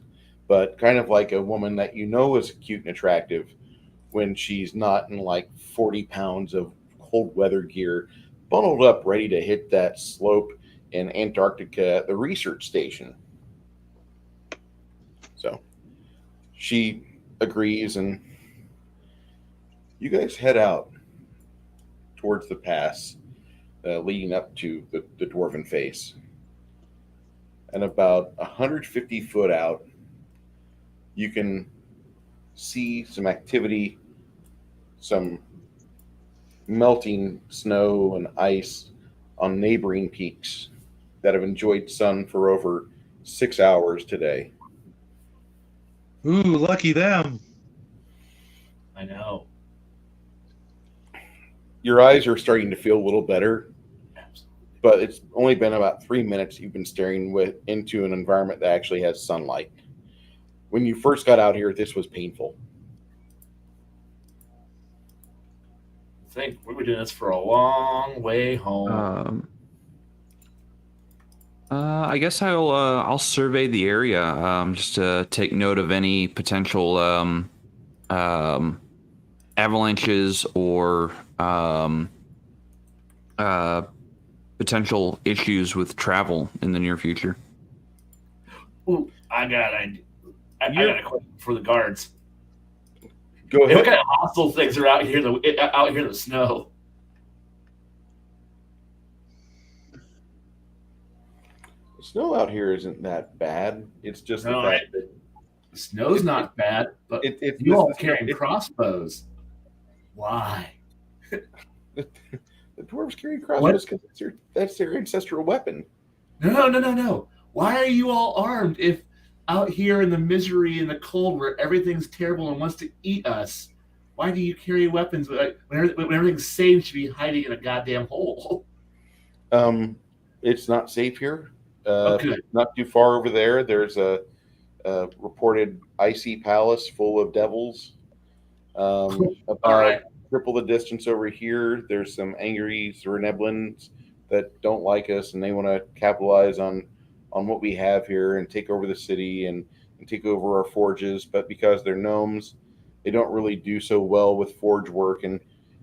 but kind of like a woman that you know is cute and attractive when she's not in like 40 pounds of cold weather gear, bundled up, ready to hit that slope in Antarctica at the research station. So she agrees, and you guys head out towards the pass leading up to the Dwarven Face. And about 150 foot out, you can see some activity, some melting snow and ice on neighboring peaks that have enjoyed sun for over 6 hours today. Ooh, lucky them. I know. Your eyes are starting to feel a little better, but it's only been about 3 minutes you've been staring into an environment that actually has sunlight. When you first got out here, this was painful. I think we were doing this for a long way home. I guess I'll survey the area just to take note of any potential avalanches or potential issues with travel in the near future. Ooh, I got a question for the guards. Go Hey, ahead. what kind of hostile things are out here in the snow? The snow out here isn't that bad. It's just the No, fact that The snow's not bad, but it's you all carrying crossbows. Why? the dwarves carry crossbows because that's their ancestral weapon. No. Why are you all armed if out here in the misery and the cold where everything's terrible and wants to eat us? Why do you carry weapons when everything's safe? You should be hiding in a goddamn hole. It's not safe here. Okay. Not too far over there, there's a reported icy palace full of devils. About right. triple the distance over here, there's some angry Zerneblins that don't like us, and they want to capitalize on what we have here and take over the city and take over our forges. But because they're gnomes, they don't really do so well with forge work, and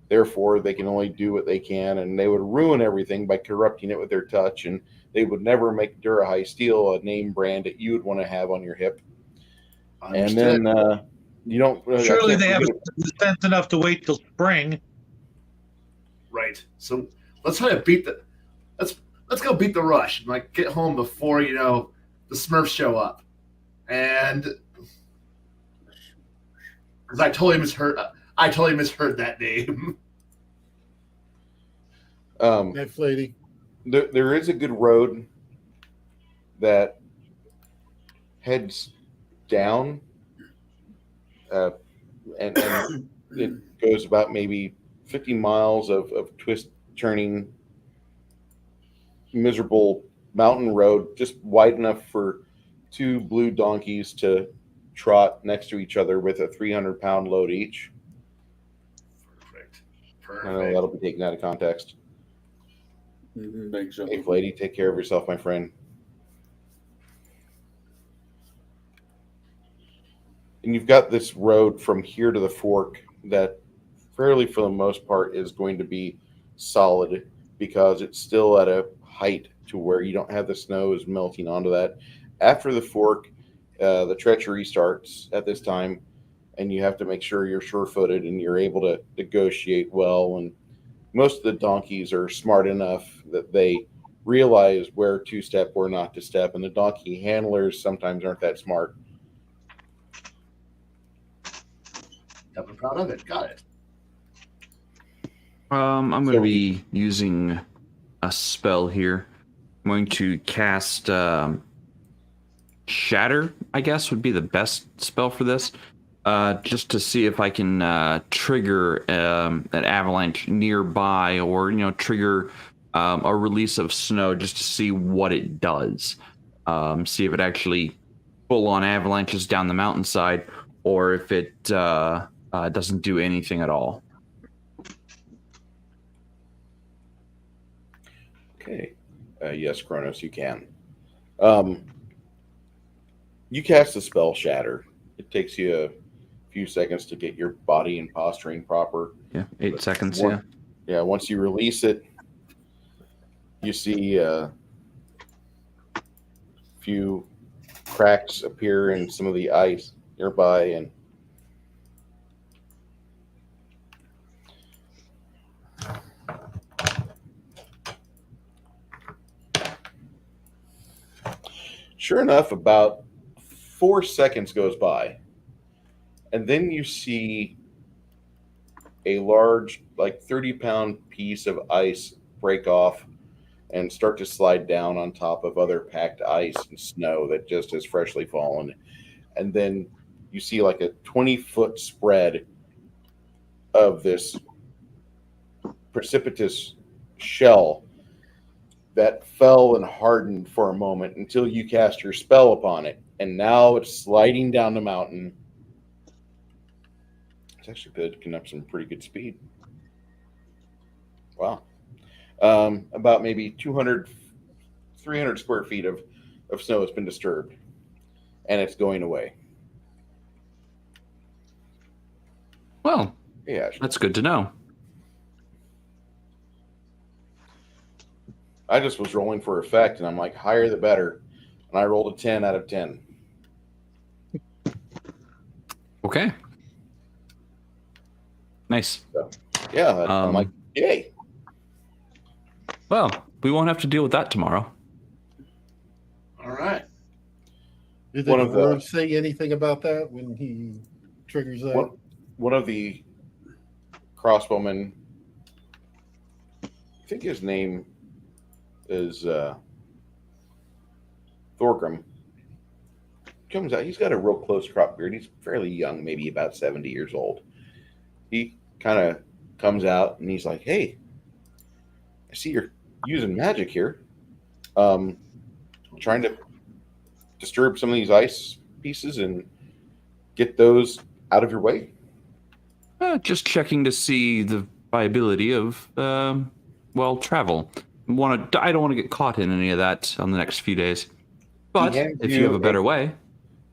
therefore they can only do what they can, and they would ruin everything by corrupting it with their touch, and they would never make Durahigh Steel a name brand that you would want to have on your hip. Understood. And then you don't. Surely they have sense enough to wait till spring. Right. So let's try to beat the. Let's go beat the rush and like get home before the Smurfs show up, and because I totally misheard that name. Next lady. There is a good road that heads down, and it goes about maybe 50 miles of twist turning, miserable mountain road, just wide enough for two blue donkeys to trot next to each other with a 300-pound load each. Perfect. I know that'll be taken out of context. Thanks, Hey, lady, take care of yourself, my friend. And you've got this road from here to the fork that fairly for the most part is going to be solid because it's still at a height to where you don't have the snow is melting onto that. After the fork, the treachery starts at this time, and you have to make sure you're sure-footed and you're able to negotiate well. And most of the donkeys are smart enough that they realize where to step, where not to step, and the donkey handlers sometimes aren't that smart. I'm proud of it. Got it. I'm going to be using a spell here. I'm going to cast Shatter, I guess, would be the best spell for this. Just to see if I can trigger an avalanche nearby, or trigger a release of snow, just to see what it does. See if it actually full-on avalanches down the mountainside, or if it doesn't do anything at all. Okay. Yes, Kronos, you can. You cast the spell Shatter. It takes you a few seconds to get your body and posturing proper. Yeah, 8 seconds, Yeah, once you release it, you see a few cracks appear in some of the ice nearby, and sure enough, about 4 seconds goes by, and then you see a large, like 30-pound piece of ice break off and start to slide down on top of other packed ice and snow that just has freshly fallen. And then you see like a 20-foot spread of this precipitous shell that fell and hardened for a moment until you cast your spell upon it. And now it's sliding down the mountain. It's actually picking up some pretty good speed. Wow. About maybe 200, 300 square feet of snow has been disturbed, and it's going away. Well, yeah, that's good to know. I just was rolling for effect, and I'm like, higher the better. And I rolled a 10 out of 10. Okay. Nice. So, yeah, I'm like, yay. Well, we won't have to deal with that tomorrow. All right. Did the dwarves say anything about that when he triggers that? One of the crossbowmen, I think his name is Thorgrim, comes out. He's got a real close crop beard. He's fairly young, maybe about 70 years old. He kind of comes out and he's like, hey, I see you're using magic here. Trying to disturb some of these ice pieces and get those out of your way. Just checking to see the viability of, travel. I don't want to get caught in any of that on the next few days. But if you have a better way.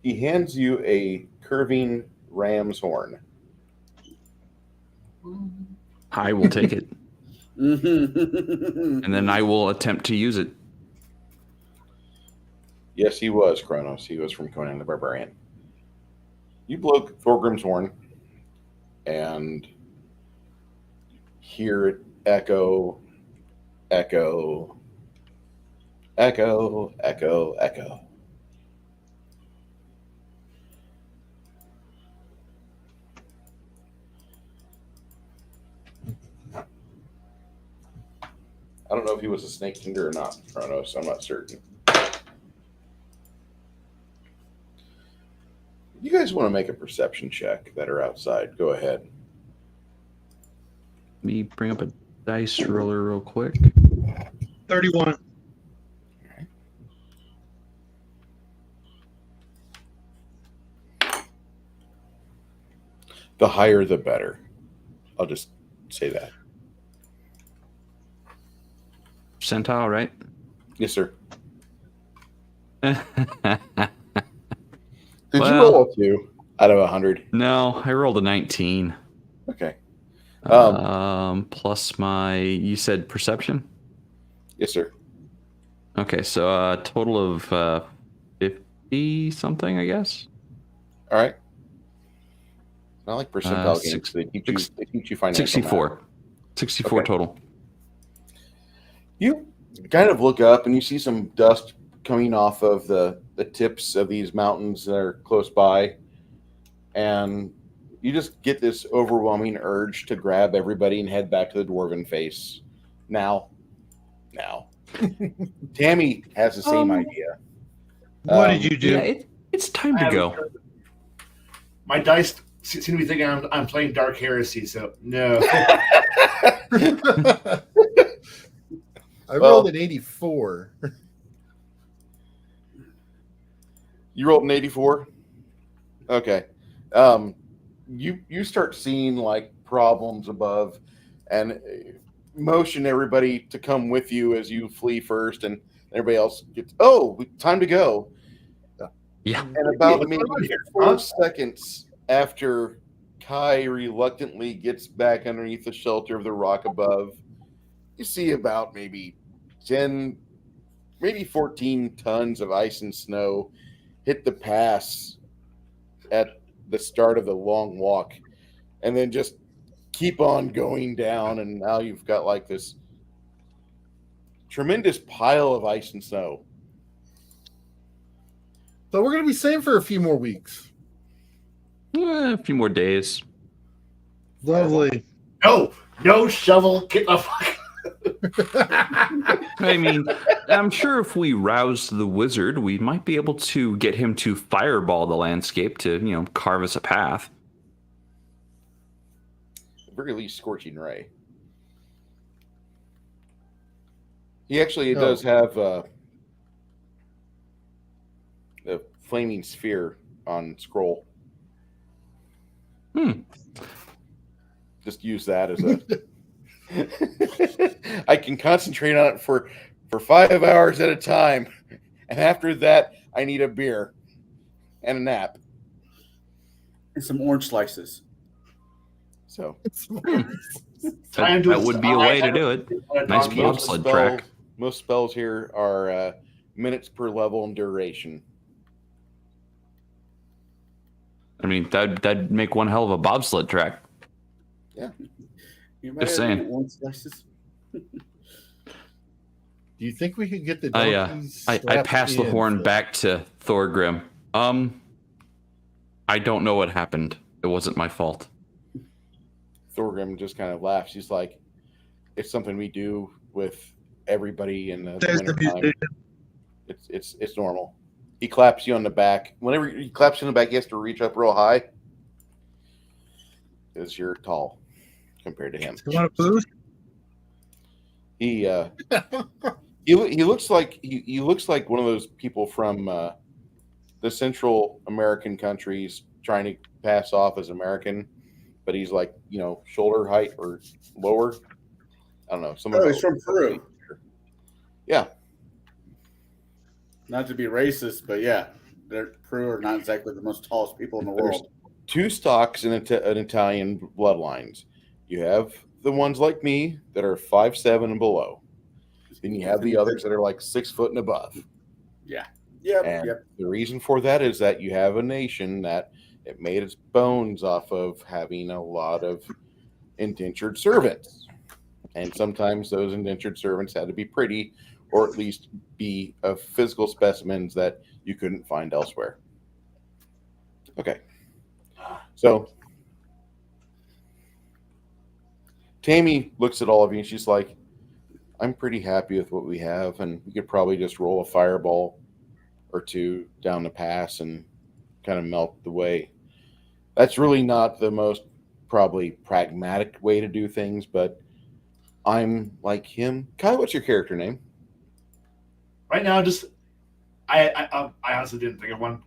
He hands you a curving ram's horn. I will take it. And then I will attempt to use it. Yes, he was, Kronos. He was from Conan the Barbarian. You blow Thorgrim's horn and hear it echo, echo, echo, echo, echo. I don't know if he was a snake finger or not, Kronos. I'm not certain. You guys want to make a perception check that are outside? Go ahead. Let me bring up a dice roller real quick. 31. The higher, the better. I'll just say that. Percentile, right? Yes, sir. Did you roll a 2 out of 100? No, I rolled a 19. Okay. Plus my, you said perception? Yes, sir. Okay, so a total of 50 something, I guess. All right. Not like percentile games. Six- They teach you financial 64. math. 64 Okay. total. You kind of look up and you see some dust coming off of the tips of these mountains that are close by. And you just get this overwhelming urge to grab everybody and head back to the dwarven face. Now. Tammy has the same idea. What did you do? Yeah, it's time to go. My dice seem to be thinking I'm playing Dark Heresy, so no. I rolled an 84. You rolled an 84? Okay. You start seeing like problems above and motion everybody to come with you as you flee first, and everybody else gets, time to go. Yeah. And about maybe 4 seconds after Kai reluctantly gets back underneath the shelter of the rock above, you see about maybe 10, maybe 14 tons of ice and snow hit the pass at the start of the long walk, and then just keep on going down. And now you've got like this tremendous pile of ice and snow. So we're going to be safe for a few more weeks. A few more days. Lovely. No shovel. Get the fuck. I mean, I'm sure if we roused the wizard, we might be able to get him to fireball the landscape to, carve us a path. At the very least, Scorching Ray. He actually does have the Flaming Sphere on scroll. Just use that as a... I can concentrate on it for 5 hours at a time, and after that, I need a beer and a nap. And some orange slices. So That would be a way to do it. Nice bobsled track. Most spells here are minutes per level and duration. I mean, that'd make one hell of a bobsled track. Yeah. Just saying. Orange slices. Do you think we could get the I donkeys passed the strapped horn in? back to Thorgrim. I don't know what happened. It wasn't my fault. Thorgrim just kind of laughs. He's like, "It's something we do with everybody in the There's the wintertime. musician. It's normal." He claps you on the back. Whenever he claps you on the back, he has to reach up real high, because you're tall compared to him. You want a boost? He looks like he looks like one of those people from the Central American countries trying to pass off as American, but he's like, shoulder height or lower. I don't know. He's from Peru. Yeah. Not to be racist, but yeah, Peru are not exactly the most tallest people in the There's world. 2 stocks in Italian bloodlines. You have the ones like me that are 5'7" and below. Then you have the others that are like 6 foot and above. Yep. The reason for that is that you have a nation that it made its bones off of having a lot of indentured servants. And sometimes those indentured servants had to be pretty, or at least be of physical specimens that you couldn't find elsewhere. Okay. So Tammy looks at all of you and she's like, "I'm pretty happy with what we have, and we could probably just roll a fireball or 2 down the pass and kind of melt the way. That's really not the most probably pragmatic way to do things, but I'm like him." Kai, what's your character name? Right now, just I honestly didn't think of one.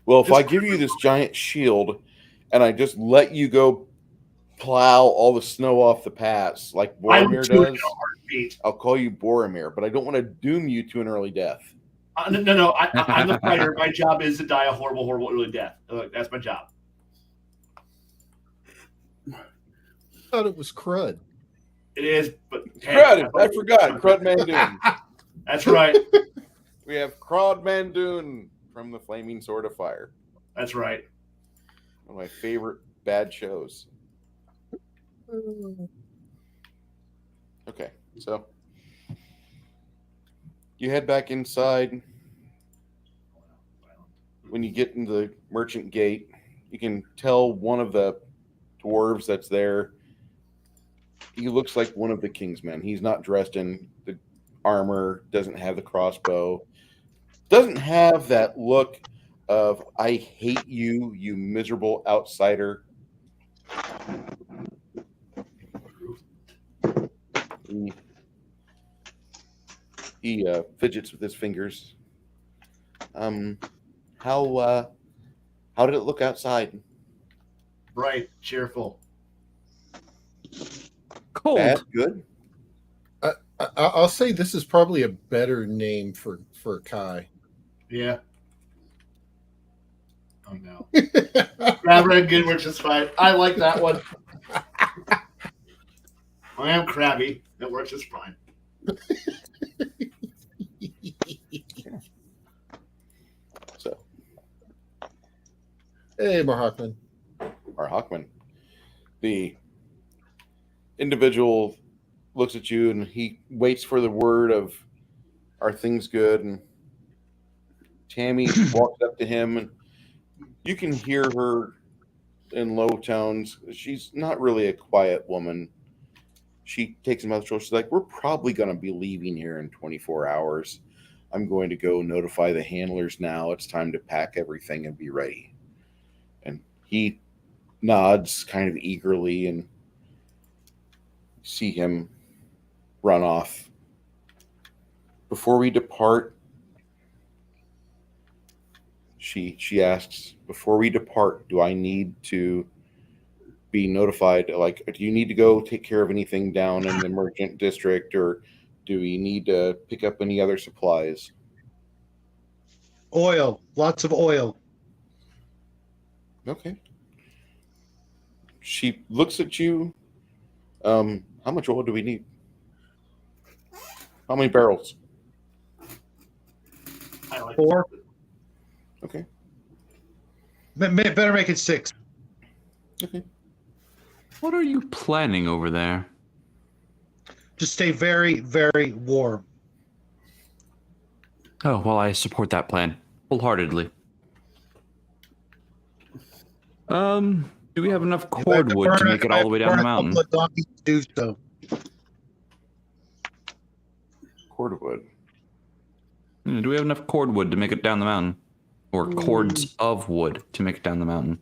Well, if I give you this giant shield and I just let you go plow all the snow off the pass like Boromir does, I'll call you Boromir, but I don't want to doom you to an early death. No. I'm the fighter. My job is to die a horrible early death. That's my job. thought it was crud. It is, but hey, Crud! I forgot. Crud Mandoon. That's right. We have Crud Mandoon from the Flaming Sword of Fire. That's right. One of my favorite bad shows. Okay, so you head back inside. When you get into the merchant gate, you can tell one of the dwarves that's there. He looks like one of the king's men. He's not dressed in the armor, doesn't have the crossbow, doesn't have that look of "I hate you, you miserable outsider." He fidgets with his fingers. How did it look outside? Bright, cheerful. Cold. Bad, good. I'll say this is probably a better name for Kai. Yeah. Oh no. Crab and good works just fine. I like that one. I am crabby. That works just fine. So, Hey, Marhawkman. Hawkman, the individual looks at you and he waits for the word of, "Are things good?" And Tammy walks up to him, and you can hear her in low tones. She's not really a quiet woman. She takes him out the shoulder. She's like, "We're probably going to be leaving here in 24 hours. I'm going to go notify the handlers now. It's time to pack everything and be ready." And he nods kind of eagerly, and see him run off. Before we depart, she asks, "Before we depart, do I need to be notified? Like, do you need to go take care of anything down in the merchant district, or do we need to pick up any other supplies?" Oil, lots of oil. Okay. She looks at you. How much oil do we need? How many barrels? I like 4. Okay. Better make it 6. Okay. What are you planning over there? Just stay very, very warm. Oh, well, I support that plan wholeheartedly. Do we have enough cordwood to make it all the way down the mountain? Let donkeys do so. Cordwood. Do we have enough cordwood to make it down the mountain? Or cords of wood to make it down the mountain?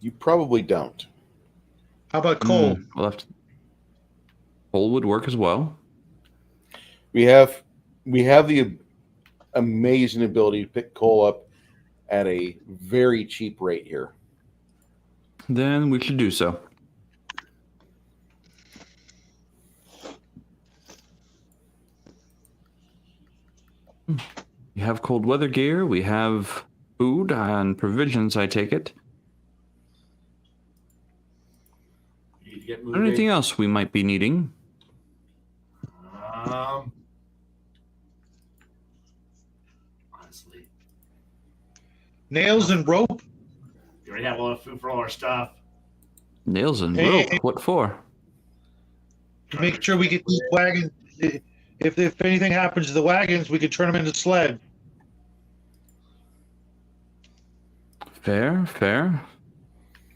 You probably don't. How about coal? We'll have to... Coal would work as well. We have the amazing ability to pick coal up at a very cheap rate here. Then we should do so. We have cold weather gear. We have food and provisions, I take it. You need to get moving. Anything else we might be needing? Honestly, Nails and rope. you already have a lot of food for all our stuff. Nails and Hey. rope. What for? To make sure we get these wagons. If anything happens to the wagons, we could turn them into sled. Fair, fair.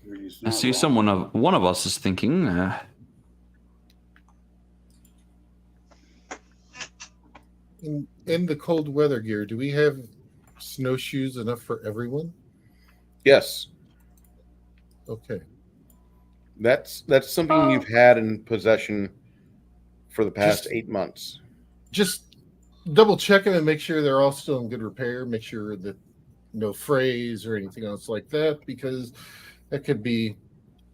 He's I not see wrong. one of us is thinking. In the cold weather gear, do we have snowshoes enough for everyone? Yes, Okay. that's something you've had in possession for the past 8 months. Just double check them and make sure they're all still in good repair. Make sure that no frays or anything else like that, because that could be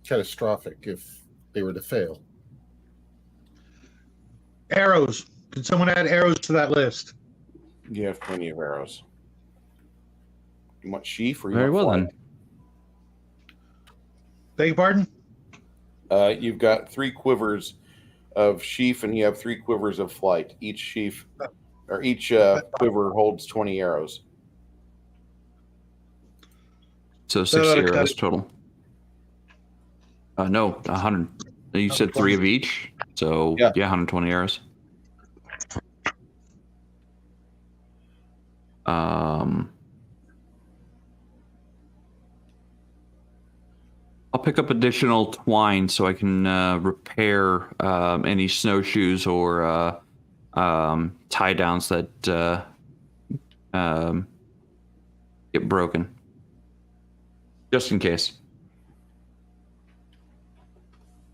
catastrophic if they were to fail. Arrows. Can someone add arrows to that list? You have plenty of arrows. You want sheaf or you Very want well flight? then. Beg your pardon? You've got 3 quivers of sheaf, and you have 3 quivers of flight. Each sheaf or each quiver holds 20 arrows. So That 60 ought to cut arrows it. total. No, 100. You said 3 of each, so Yeah. 120 arrows. I'll pick up additional twine so I can repair any snowshoes or tie downs that get broken, just in case.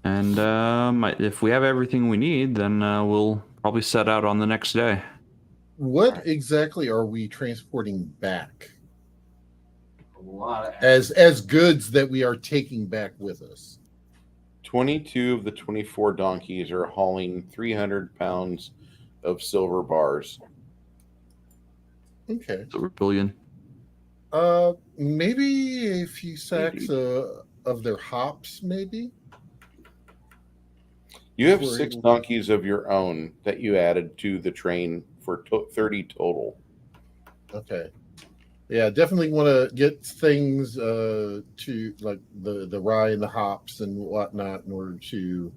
And if we have everything we need, then we'll probably set out on the next day. What exactly are we transporting back A lot of as goods that we are taking back with us? 22 of the 24 donkeys are hauling 300 pounds of silver bars. Okay. Silver bullion. Maybe a few sacks of their hops, maybe. You have We're 6 able- donkeys of your own that you added to the train for 30 total. Okay. Yeah, definitely want to get things to like the rye and the hops and whatnot in order to,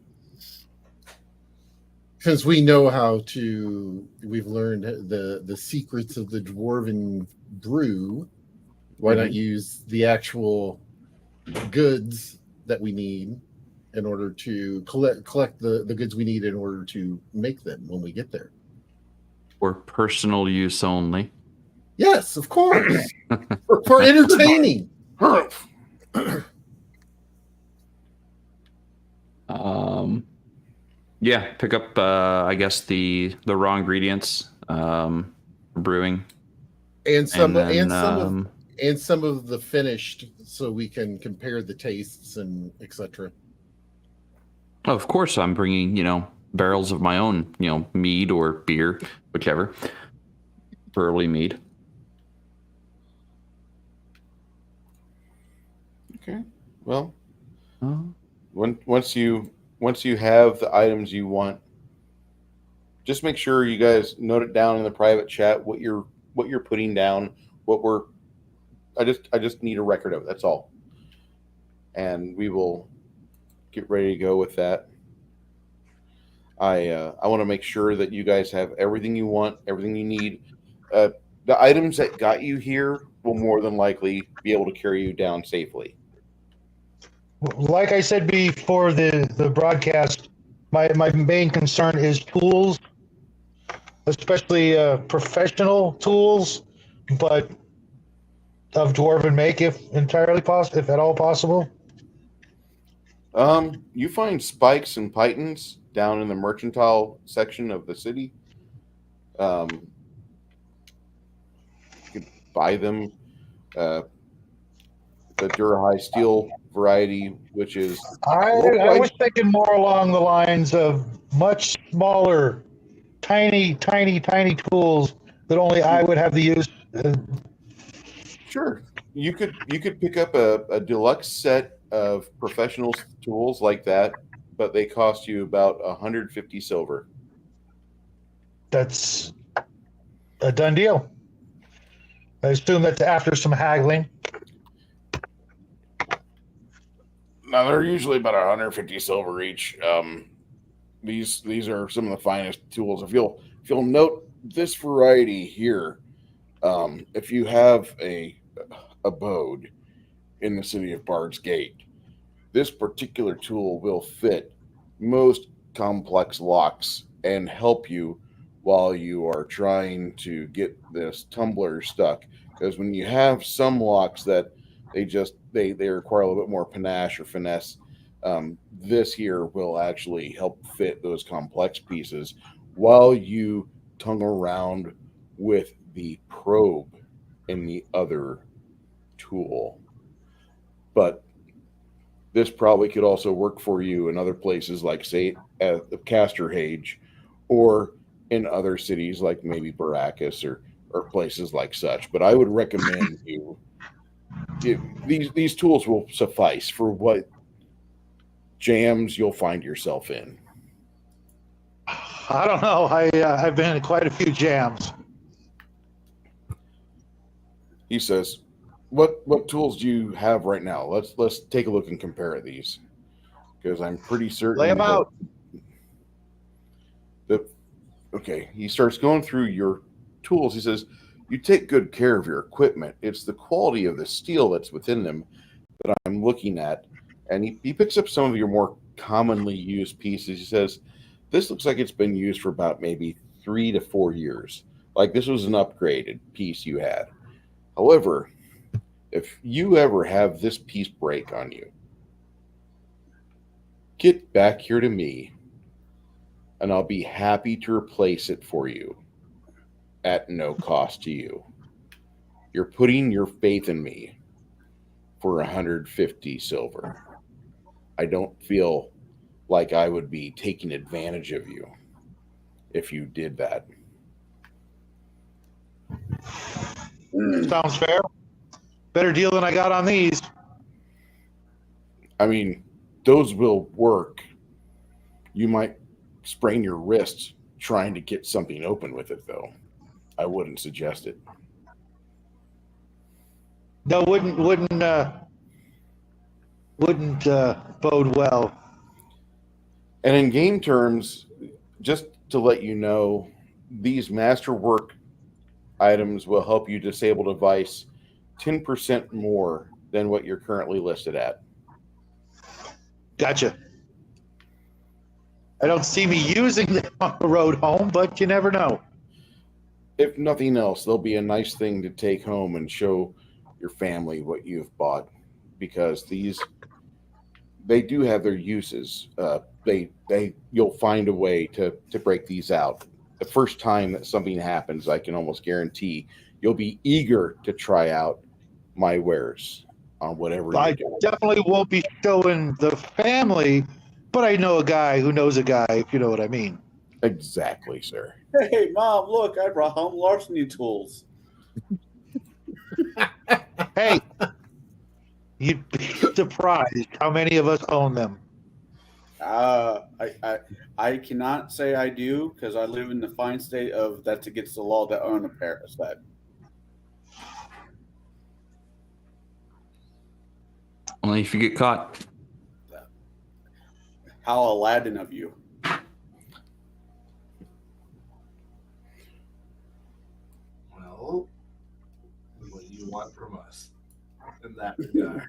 since we know how to, we've learned the secrets of the dwarven brew. Why not use the actual goods that we need in order to collect the goods we need in order to make them when we get there? For personal use only. Yes, of course. for entertaining. Yeah, pick up I guess the raw ingredients for brewing. And some then, some of the finished, so we can compare the tastes and etc. of course I'm bringing, barrels of my own, mead or beer, whichever. Preferably mead. Okay. Well, Oh. once you have the items you want, just make sure you guys note it down in the private chat what you're putting down, I just need a record of it, that's all. And we will get ready to go with that. I want to make sure that you guys have everything you want, everything you need. The items that got you here will more than likely be able to carry you down safely. Like I said before the broadcast, my main concern is tools, especially professional tools, but of dwarven make, if entirely possible, if at all possible. You find spikes and pythons down in the mercantile section of the city. You could buy them. The Durahigh steel variety, which is I was thinking more along the lines of much smaller, tiny tools that only I would have the use. Sure. You could pick up a deluxe set of professional tools like that, but they cost you about 150 silver. That's a done deal. I assume that's after some haggling. Now they're usually about 150 silver each. These are some of the finest tools. If you'll note this variety here, if you have a abode in the city of Bard's Gate, this particular tool will fit most complex locks and help you while you are trying to get this tumbler stuck. Because when you have some locks that they require a little bit more panache or finesse, this here will actually help fit those complex pieces while you tongue around with the probe in the other tool. But this probably could also work for you in other places, like say at the Casterhage, or in other cities like maybe Baracus or places like such. But I would recommend you these tools will suffice for what jams you'll find yourself in. I don't know. I've been in quite a few jams. He says, "What tools do you have right now? Let's take a look and compare these, because I'm pretty certain Lay them out. Okay." He starts going through your tools. He says, "You take good care of your equipment. It's the quality of the steel that's within them that I'm looking at." And he picks up some of your more commonly used pieces. He says, "This looks like it's been used for about maybe 3 to 4 years. Like this was an upgraded piece you had. However, if you ever have this piece break on you, get back here to me, and I'll be happy to replace it for you at no cost to you. You're putting your faith in me for 150 silver. I don't feel like I would be taking advantage of you if you did that." Sounds fair. Better deal than I got on these. I mean, those will work. You might sprain your wrist trying to get something open with it, though. I wouldn't suggest it. No, wouldn't bode well. And in game terms, just to let you know, these masterwork items will help you disable a device 10% more than what you're currently listed at. Gotcha. I don't see me using them on the road home, but you never know. If nothing else, they'll be a nice thing to take home and show your family what you've bought, because they do have their uses. You'll find a way to break these out. The first time that something happens, I can almost guarantee you'll be eager to try out my wares on whatever I you do. definitely won't be showing the family, but I know a guy who knows a guy, if you know what I mean. Exactly, sir. Hey, Mom, look, I brought home larceny tools. Hey, you'd be surprised how many of us own them. I cannot say I do, because I live in the fine state of that's against the law to own a pair of that. Only if you get caught. How Aladdin of you. Well, what do you want from us in that regard?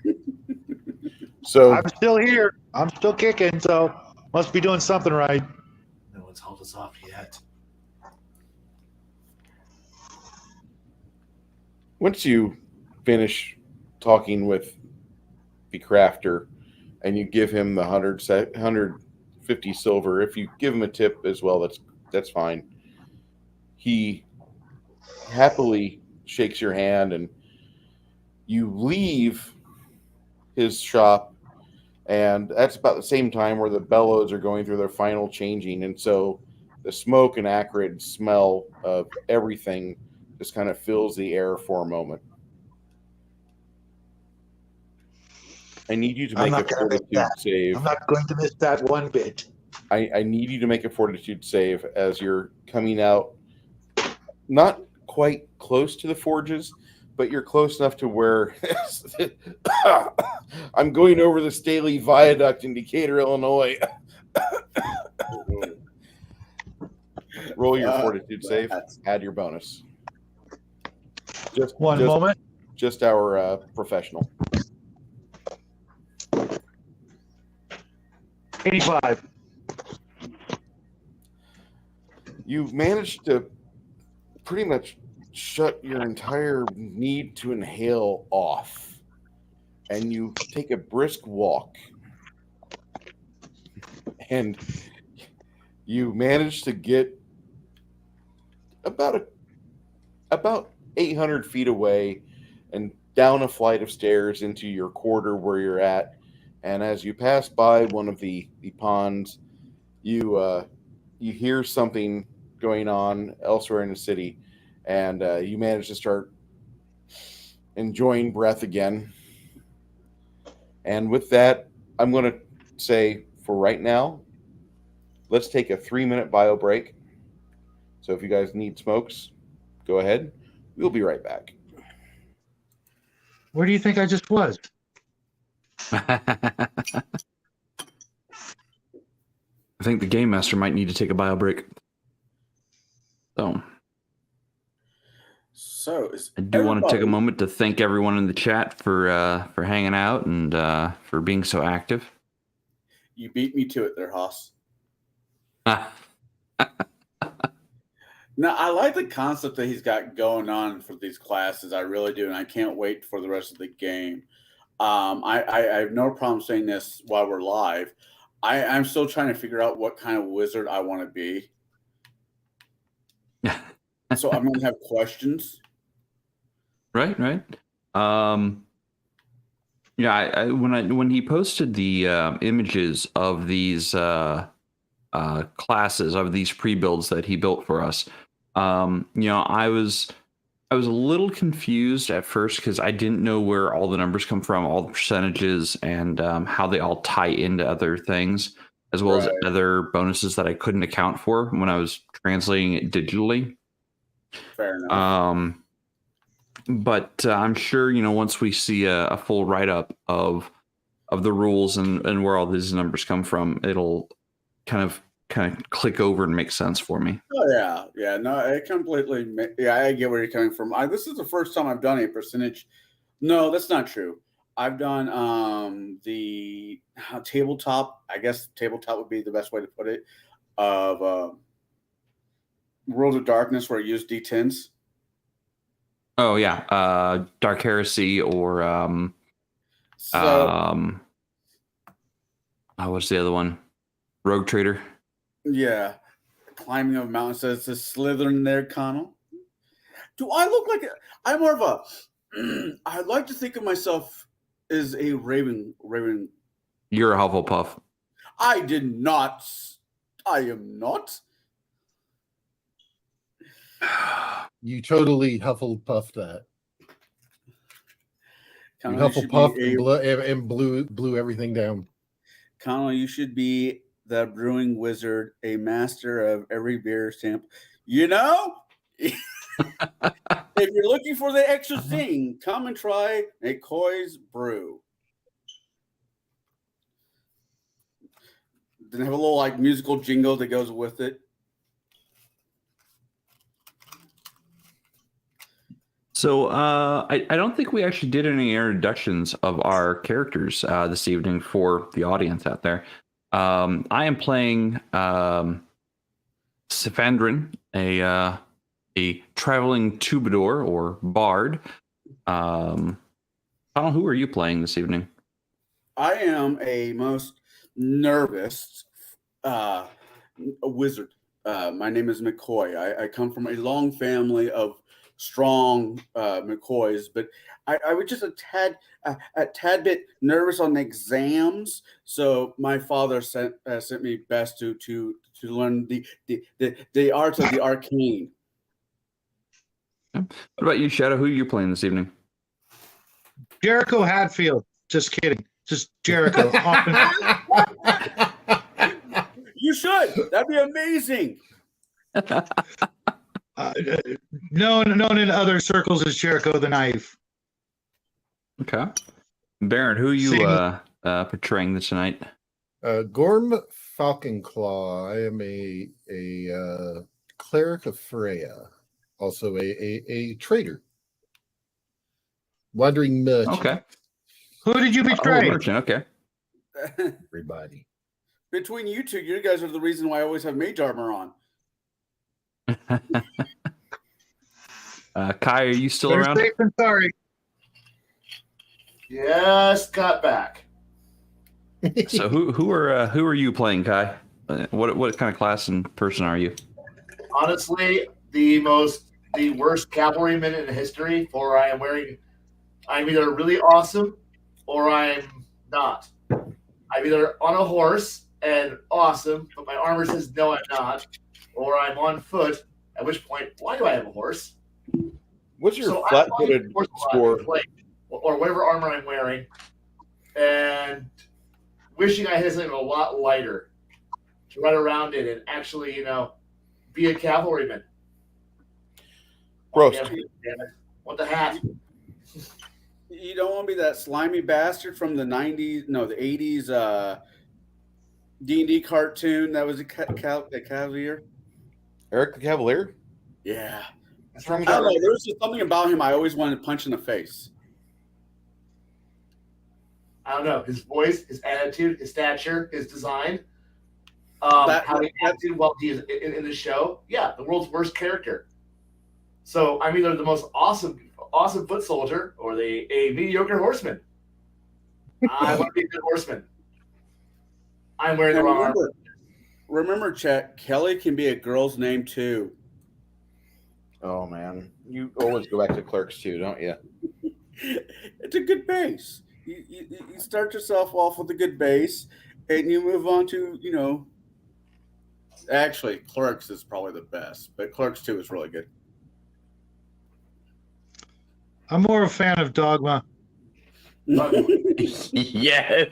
So I'm still here. I'm still kicking, so must be doing something right. No one's held us off yet. once you finish talking with the crafter and you give him the 150 silver, if you give him a tip as well, that's fine. He happily shakes your hand and you leave his shop, and that's about the same time where the bellows are going through their final changing, and so the smoke and acrid smell of everything just kind of fills the air for a moment. I need you to make a fortitude save. I'm not going to miss that one bit. I need you to make a fortitude save as you're coming out, not quite close to the forges, but you're close enough to where I'm going over the Staley Viaduct in Decatur, Illinois. Roll your fortitude save. Add your bonus. Just One moment. Just our professional. 85. You managed to pretty much shut your entire need to inhale off, and you take a brisk walk, and you manage to get about 800 feet away and down a flight of stairs into your quarter where you're at. And as you pass by one of the ponds, you hear something going on elsewhere in the city, and you manage to start enjoying breath again. And with that, I'm going to say for right now, let's take a 3-minute bio break. So if you guys need smokes, go ahead. We'll be right back. Where do you think I just was? I think the GameMaster might need to take a bio break. So I do want to take a moment to thank everyone in the chat for hanging out and for being so active. You beat me to it there, Haas. Now, I like the concept that he's got going on for these classes. I really do, and I can't wait for the rest of the game. I have no problem saying this while we're live. I'm still trying to figure out what kind of wizard I want to be. So I'm going to have questions. Right. Yeah, when he posted the images of these classes, of these pre-builds that he built for us, I was a little confused at first because I didn't know where all the numbers come from, all the percentages, and how they all tie into other things, as well as other bonuses that I couldn't account for when I was translating it digitally. Fair enough. But I'm sure, once we see a full write-up of the rules and where all these numbers come from, it'll kind of click over and make sense for me. Oh, yeah. No, I completely. Yeah, I get where you're coming from. This is the first time I've done a percentage. No, that's not true. I've done the tabletop. I guess tabletop would be the best way to put it. Of World of Darkness, where I use D10s. Oh yeah, Dark Heresy or what's the other one? Rogue Trader. Yeah, climbing a mountain. Says it's a Slytherin there, Connell. Do I look like I'm more of a? I like to think of myself as a Raven. You're a Hufflepuff. I did not. I am not. You totally Hufflepuffed that. You Connell, Hufflepuffed and blew everything down. Connell, you should be the brewing wizard, a master of every beer stamp. If you're looking for the extra thing, come and try McCoy's Brew. Then have a little musical jingle that goes with it. So I don't think we actually did any introductions of our characters this evening for the audience out there. I am playing Sifandrin, a traveling troubadour or bard. Connell, who are you playing this evening? I am a most nervous wizard. My name is McCoy. I come from a long family of strong McCoys, but I was just a tad bit nervous on exams. So my father sent me best to learn the art of the arcane. What about you, Shadow? Who are you playing this evening? Jericho Hadfield. Just kidding. Just Jericho. You should. That'd be amazing. Known in other circles as Jericho the Knife. Okay. Baron, who are you portraying this tonight? Gorm Falconclaw. I am a cleric of Freya. Also a trader. Wandering merchant. Okay. Who did you betray? Merchant, okay. Everybody. Between you two, you guys are the reason why I always have mage armor on. Kai, are you still around? Safe and sorry. Just got back. So who are you playing, Kai? What kind of class and person are you? Honestly, the worst cavalryman in history. For I'm either really awesome or I'm not. I'm either on a horse and awesome, but my armor says no, I'm not, or I'm on foot. At which point, why do I have a horse? What's your flat-footed score? Or whatever armor I'm wearing. and wishing I had something a lot lighter to run around in and actually, be a cavalryman. Gross. Damn it. What the hat? You don't want to be that slimy bastard from the 90s, no, the 80s D&D cartoon that was a Cavalier. Eric the Cavalier? Yeah. What's wrong I with don't know. that? There was just something about him I always wanted to punch in the face. I don't know. His voice, his attitude, his stature, his design, That- how he acted while he is in the show. Yeah, the world's worst character. So I'm either the most awesome foot soldier or a mediocre horseman. I want to be a good horseman. I'm wearing the And wrong armor. remember, Chet, Kelly can be a girl's name too. Oh man, you always go back to Clerks too, don't you? It's a good base. You start yourself off with a good base, and you move on to, actually, Clerks is probably the best, but Clerks 2 is really good. I'm more a fan of Dogma. Yes.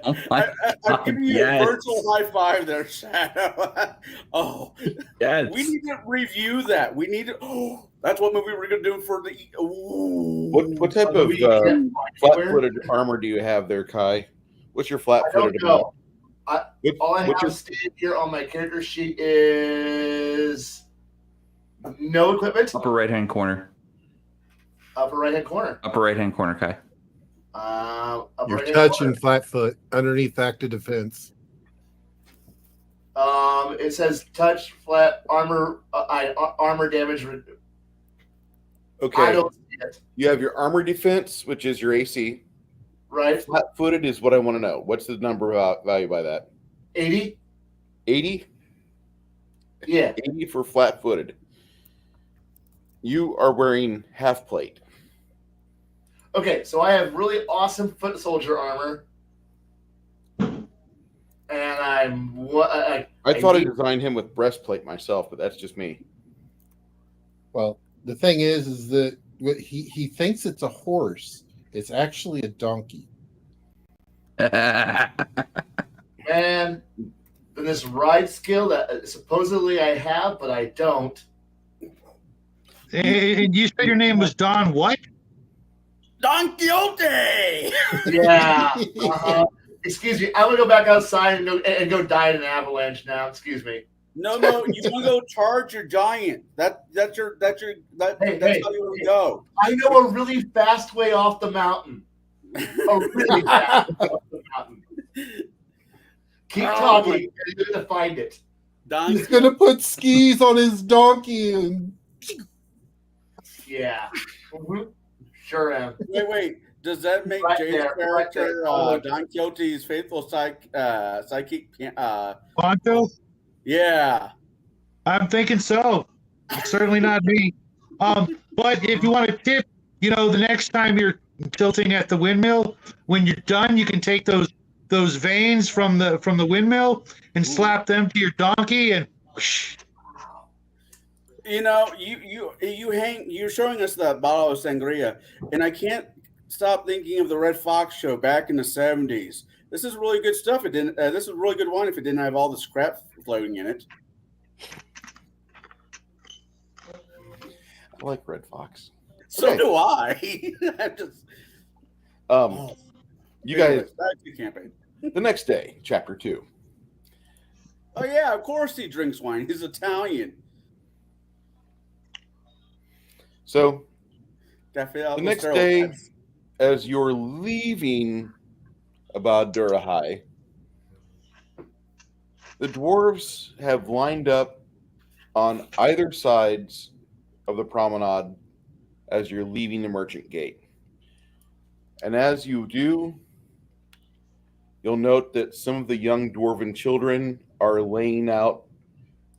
Oh my I'm giving you yes. a virtual high five there, Shadow. Oh, Yes. we need to review that. We need to. Oh, that's what movie we're going to do for the. Ooh. What type of flat-footed armor do you have there, Kai? What's your I flat-footed don't know. All I what's have stated here on my character sheet is no equipment. Upper right-hand corner. Upper right-hand corner. Upper right-hand corner, Kai. Upper You're right-hand touching corner. flat foot underneath active defense. It says touch flat armor armor damage. I Okay, don't see it. you have your armor defense, which is your AC. Right? Flat-footed is what I want to know. What's the number value by that? 80? 80? Yeah. 80 for flat-footed. You are wearing half plate. Okay, so I have really awesome foot soldier armor. And I thought I designed him with breastplate myself, but that's just me. Well, the thing is that he thinks it's a horse. It's actually a donkey. and then this ride skill that supposedly I have, but I don't. And you said your name was Don what? Don Quixote. Yeah. Excuse me. I'm gonna go back outside and go die in an avalanche now. Excuse me. No, you want to go charge your giant. That's how you want to go. I know a really fast way off the mountain. A really fast way off the mountain. Keep talking, and you're gonna find it. Don, He's gonna put skis on his donkey and Yeah. Sure am. wait. Does that make Right Jay's there, right character there. Don Quixote's faithful psychic? Ponto? Yeah. I'm thinking so. Certainly not me. But if you want a tip, the next time you're tilting at the windmill, when you're done, you can take those veins from the windmill and slap them to your donkey and whoosh. You're showing us that bottle of sangria, and I can't stop thinking of the Red Fox show back in the 70s. This is really good stuff. This is really good wine if it didn't have all the scrap floating in it. I like Red Fox. So Okay. do I. I'm just, You guys, back to campaign. the next day, chapter 2. Oh yeah, of course he drinks wine. He's Italian. So The the next day, as you're leaving Abad-Dura High, the dwarves have lined up on either sides of the promenade as you're leaving the merchant gate. And as you do, you'll note that some of the young dwarven children are laying out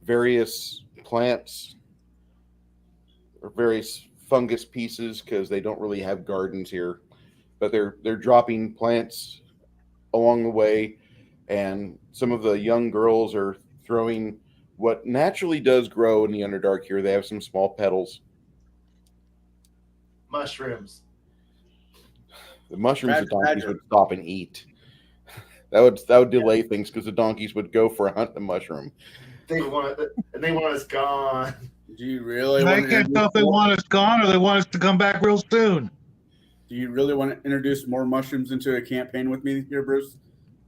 various plants or various fungus pieces because they don't really have gardens here, but they're dropping plants along the way, and some of the young girls are throwing what naturally does grow in the Underdark here. They have some small petals. Mushrooms. The mushrooms, the Badger, donkeys badger. would stop and eat. That would delay things because the donkeys would go for a hunt the mushroom. They want us gone. Do you really I want to can't tell if they want us gone or they want us to come back real soon. Do you really want to introduce more mushrooms into a campaign with me here, Bruce?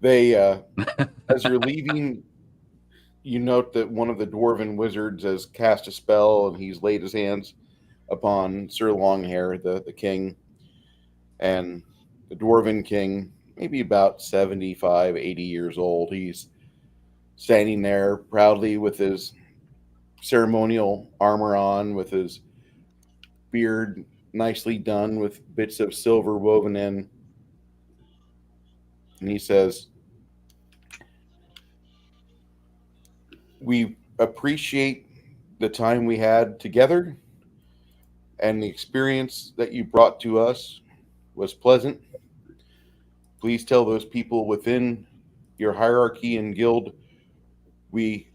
They, as you're leaving, you note that one of the dwarven wizards has cast a spell and he's laid his hands upon Sir Longhair, the king, and the dwarven king, maybe about 75, 80 years old. He's standing there proudly with his ceremonial armor on, with his beard nicely done with bits of silver woven in. And he says, "We appreciate the time we had together, and the experience that you brought to us was pleasant. Please tell those people within your hierarchy and guild we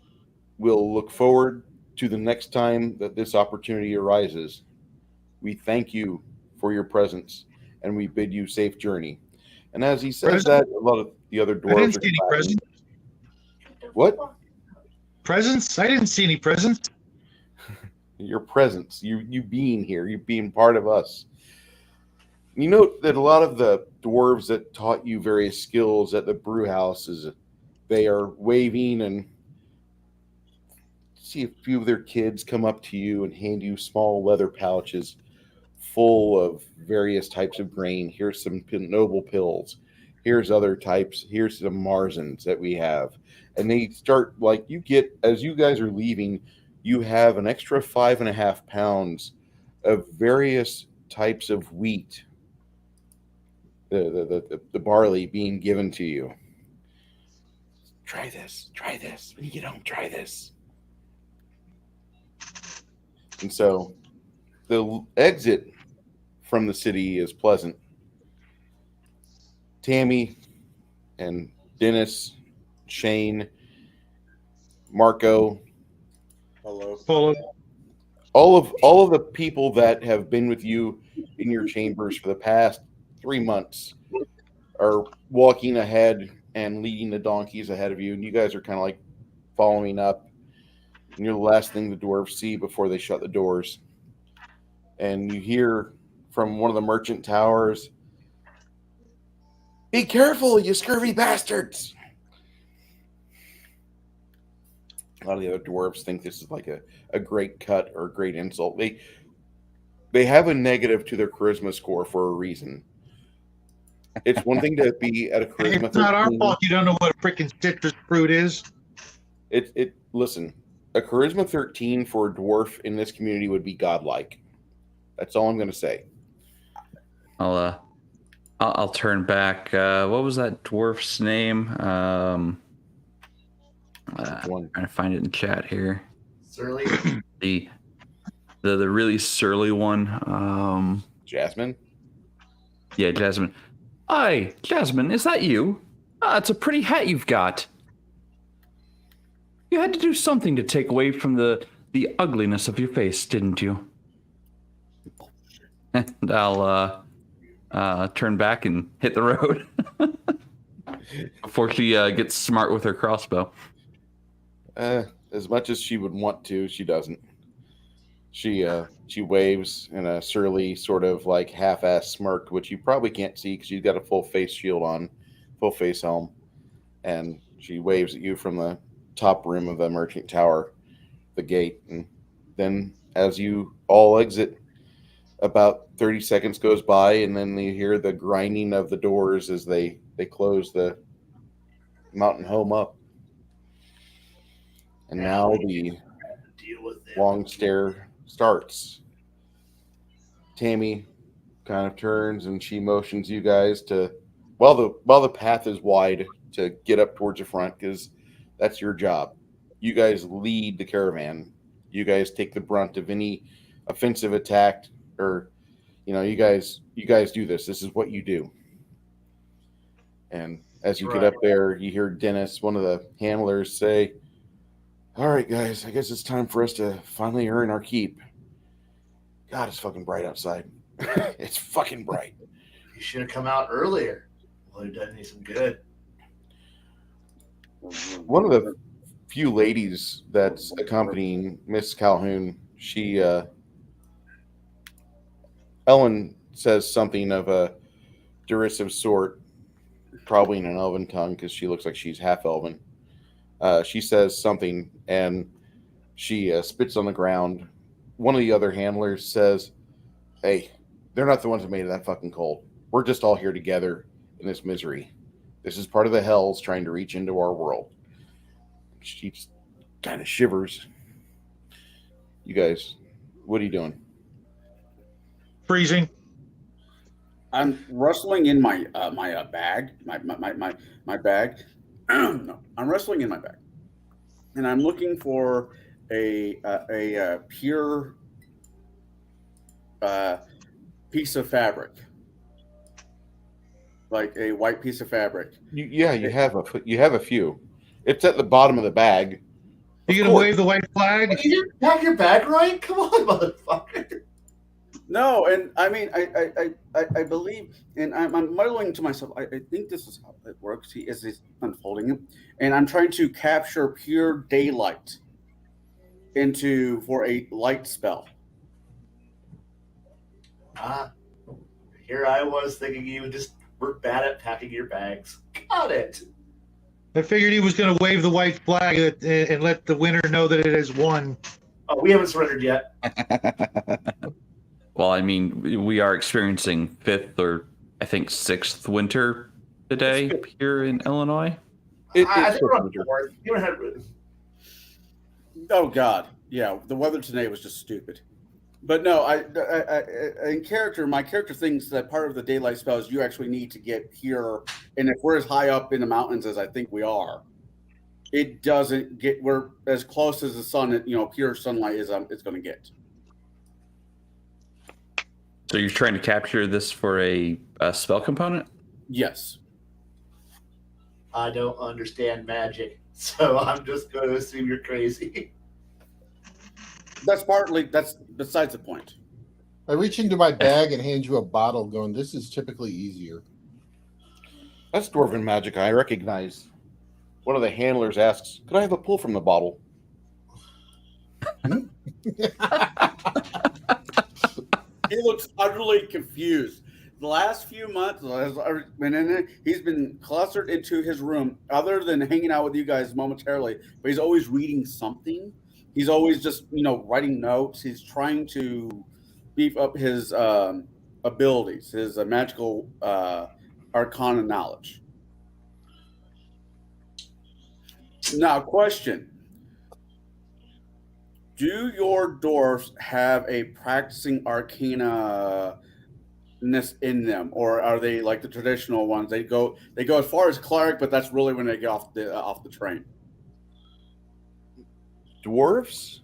will look forward to the next time that this opportunity arises. We thank you for your presence, and we bid you safe journey." And as he says that, a lot of the other I dwarves didn't are see any clapping. presents. What? Presents? I didn't see any presents. Your presence, you being here, you being part of us. You note that a lot of the dwarves that taught you various skills at the brew house they are waving, and see a few of their kids come up to you and hand you small leather pouches full of various types of grain. Here's some noble pills. Here's other types. Here's some Marzens that we have. And they start, like, you get, as you guys are leaving, you have an extra 5.5 pounds of various types of wheat, the barley being given to you. Try this. When you get home, try this. And so the exit from the city is pleasant. Tammy and Dennis, Shane, Marco, Hello. all of the people that have been with you in your chambers for the past 3 months are walking ahead and leading the donkeys ahead of you, and you guys are kind of like following up, and you're the last thing the dwarves see before they shut the doors. And you hear from one of the merchant towers, "Be careful, you scurvy bastards!" A lot of the other dwarves think this is like a great cut or a great insult. They have a negative to their charisma score for a reason. It's one thing to be at a charisma It's not our 13. fault you don't know what a freaking citrus fruit is. Listen, a charisma 13 for a dwarf in this community would be godlike. That's all I'm going to say. I'll turn back. What was that dwarf's name? I'm trying to find it in chat here. Surly. The really surly one. Jasmine? Yeah, Jasmine. Hi, Jasmine, is that you? It's a pretty hat you've got. You had to do something to take away from the ugliness of your face, didn't you? And I'll turn back and hit the road before she gets smart with her crossbow. As much as she would want to, she doesn't. She waves in a surly sort of like half-ass smirk, which you probably can't see because she's got a full face shield on, full face helm, and she waves at you from the top rim of the merchant tower, the gate, and then as you all exit, about 30 seconds goes by, and then you hear the grinding of the doors as they close the mountain home up. And now the long stare starts. Tammy kind of turns and she motions you guys to, while the path is wide, to get up towards the front, because that's your job. You guys lead the caravan. You guys take the brunt of any offensive attack, or you guys do this. This is what you do. And as you get up there, you hear Dennis, one of the handlers, say, "All right, guys, I guess it's time for us to finally earn our keep. God, it's fucking bright outside. It's fucking bright. You should have come out earlier. Would have done you some good. One of the few ladies that's accompanying Miss Calhoun, Ellen says something of a derisive sort, probably in an elven tongue because she looks like she's half elven. She says something and she spits on the ground. One of the other handlers says, "Hey, they're not the ones that made it that fucking cold. We're just all here together in this misery. This is part of the hells trying to reach into our world." She just kind of shivers. You guys, what are you doing? Freezing. I'm rustling in my bag, my bag. No, I'm rustling in my bag, and I'm looking for a pure piece of fabric, like a white piece of fabric. You have a few. It's at the bottom of the bag. You gonna wave the white flag? You didn't pack your bag right? Come on, motherfucker. No, and I mean, I believe, and I'm muddling to myself. I think this is how it works. He's unfolding it, and I'm trying to capture pure daylight for a light spell. Here I was thinking you just were bad at packing your bags. Got it. I figured he was going to wave the white flag and let the winner know that it has won. Oh, we haven't surrendered yet. Well, I mean, we are experiencing 5th or I think 6th winter today here in Illinois. I think we're on 4th. You don't have. Oh God, yeah. The weather today was just stupid. But no, my character thinks that part of the daylight spell is you actually need to get here, and if we're as high up in the mountains as I think we are, it doesn't get. We're as close as the sun, pure sunlight is going to get. So you're trying to capture this for a spell component? Yes. I don't understand magic, so I'm just going to assume you're crazy. That's besides the point. I reach into my bag and hand you a bottle going, this is typically easier. That's dwarven magic, I recognize. One of the handlers asks, "Could I have a pull from the bottle?" He looks utterly confused. The last few months, he's been clustered into his room, other than hanging out with you guys momentarily, but he's always reading something. He's always just, writing notes. He's trying to beef up his abilities, his magical arcana knowledge. Now, question. Do your dwarves have a practicing arcana-ness in them, or are they like the traditional ones? They go as far as cleric, but that's really when they get off the train. Dwarves,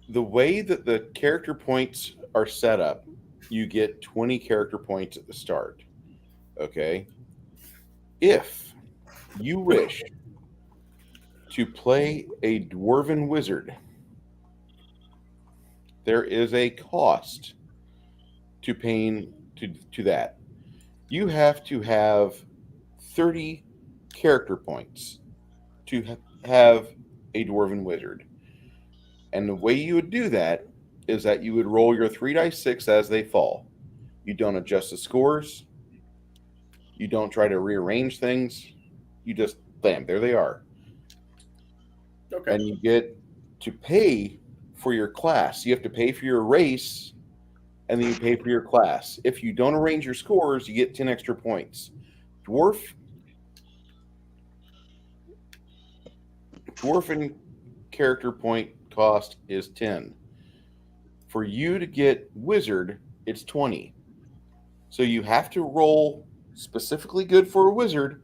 the way that the character points are set up, you get 20 character points at the start. Okay? If you wish to play a dwarven wizard, there is a cost to paying to that. You have to have 30 character points to have a dwarven wizard. And the way you would do that is that you would roll your 3d6 as they fall. You don't adjust the scores. You don't try to rearrange things. You just, bam, there they are. Okay. And you get to pay for your class. You have to pay for your race, and then you pay for your class. If you don't arrange your scores, you get 10 extra points. Dwarven character point cost is 10. For you to get wizard, it's 20. So you have to roll specifically good for a wizard,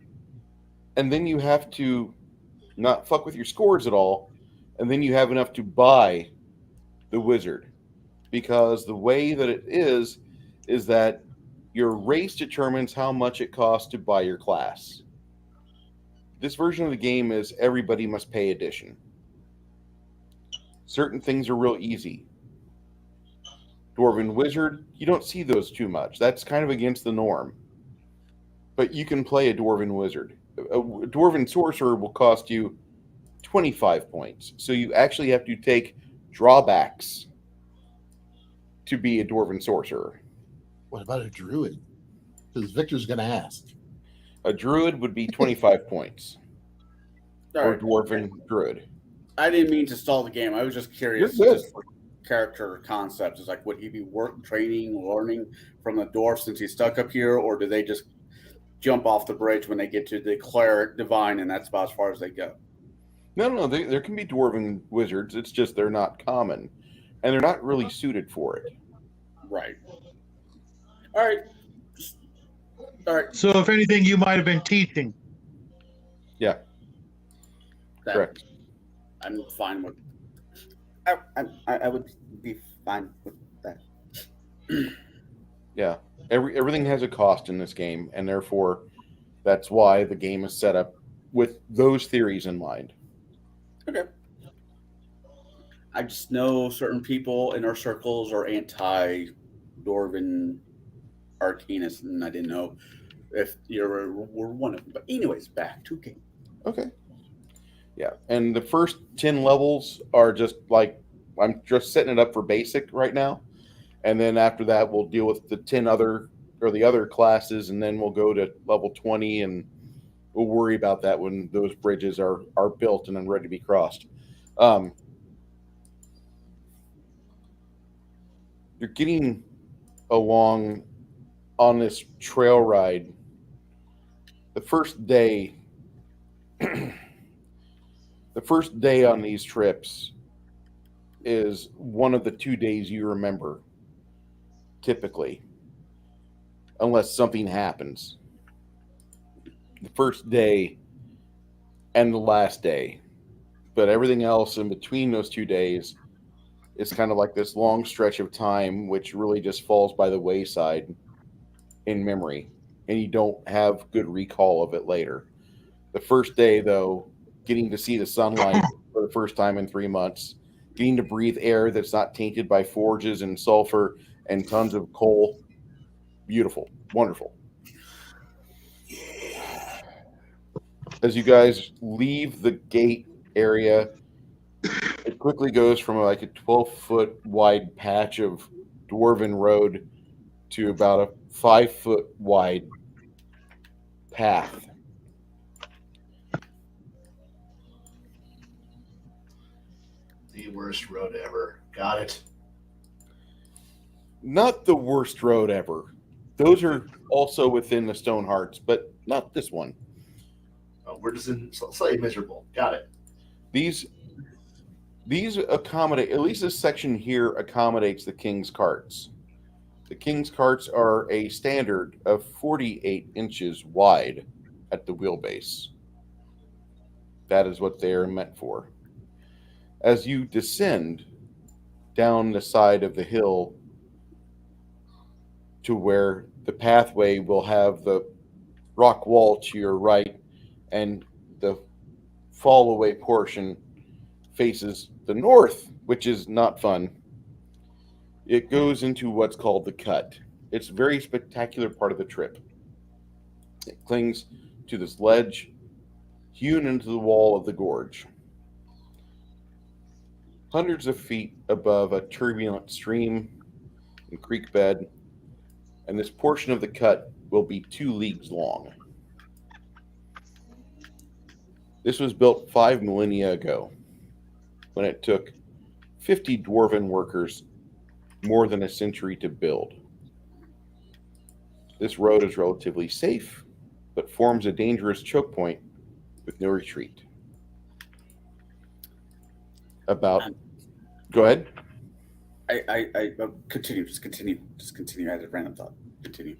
and then you have to not fuck with your scores at all, and then you have enough to buy the wizard. Because the way that it is that your race determines how much it costs to buy your class. This version of the game is everybody must pay addition. Certain things are real easy. Dwarven Wizard, you don't see those too much. That's kind of against the norm. But you can play a Dwarven Wizard. A Dwarven Sorcerer will cost you 25 points. So you actually have to take drawbacks to be a Dwarven Sorcerer. What about a druid? Because Victor's going to ask. A Druid would be 25 points. All Or right. Dwarven Druid. I didn't mean to stall the game. I was just curious. You're good. Just for character concepts. It's like, would he be training, learning from the dwarf since he's stuck up here, or do they just jump off the bridge when they get to the cleric divine, and that's about as far as they go? No. There can be Dwarven Wizards. It's just they're not common. And they're not really suited for it. Right. All right. All right. So, if anything, you might have been teaching. Yeah. That- Correct. I'm fine with. I would be fine with that. Yeah. Everything has a cost in this game, and therefore that's why the game is set up with those theories in mind. Okay. I just know certain people in our circles are anti-Dwarven Arcanists, and I didn't know if you were one of them. But anyways, back to game. Okay. Yeah. And the first 10 levels are just like, I'm just setting it up for basic right now. And then after that, we'll deal with the 10 other or the other classes, and then we'll go to level 20, and we'll worry about that when those bridges are built and then ready to be crossed. You're getting along on this trail ride. The first day on these trips is one of the 2 days you remember, typically, unless something happens. The first day and the last day. But everything else in between those 2 days is kind of like this long stretch of time, which really just falls by the wayside in memory, and you don't have good recall of it later. The first day, though, getting to see the sunlight for the first time in 3 months, getting to breathe air that's not tainted by forges and sulfur and tons of coal, beautiful, wonderful. As you guys leave the gate area, it quickly goes from like a 12-foot wide patch of dwarven road to about a 5-foot wide path. The worst road ever. Got it. Not the worst road ever. Those are also within the Stone Hearts, but not this one. Oh, we're just in slightly miserable. Got it. These accommodate, at least this section here accommodates the King's Carts. The King's Carts are a standard of 48 inches wide at the wheelbase. That is what they are meant for. As you descend down the side of the hill to where the pathway will have the rock wall to your right and the fall away portion faces the north, which is not fun. It goes into what's called the Cut. It's a very spectacular part of the trip. It clings to this ledge hewn into the wall of the gorge. Hundreds of feet above a turbulent stream and creek bed, and this portion of the Cut will be 2 leagues long. This was built 5 millennia ago, when it took 50 dwarven workers more than a century to build. This road is relatively safe, but forms a dangerous choke point with no retreat. Go ahead. I continue. Just continue. I had a random thought. Continue.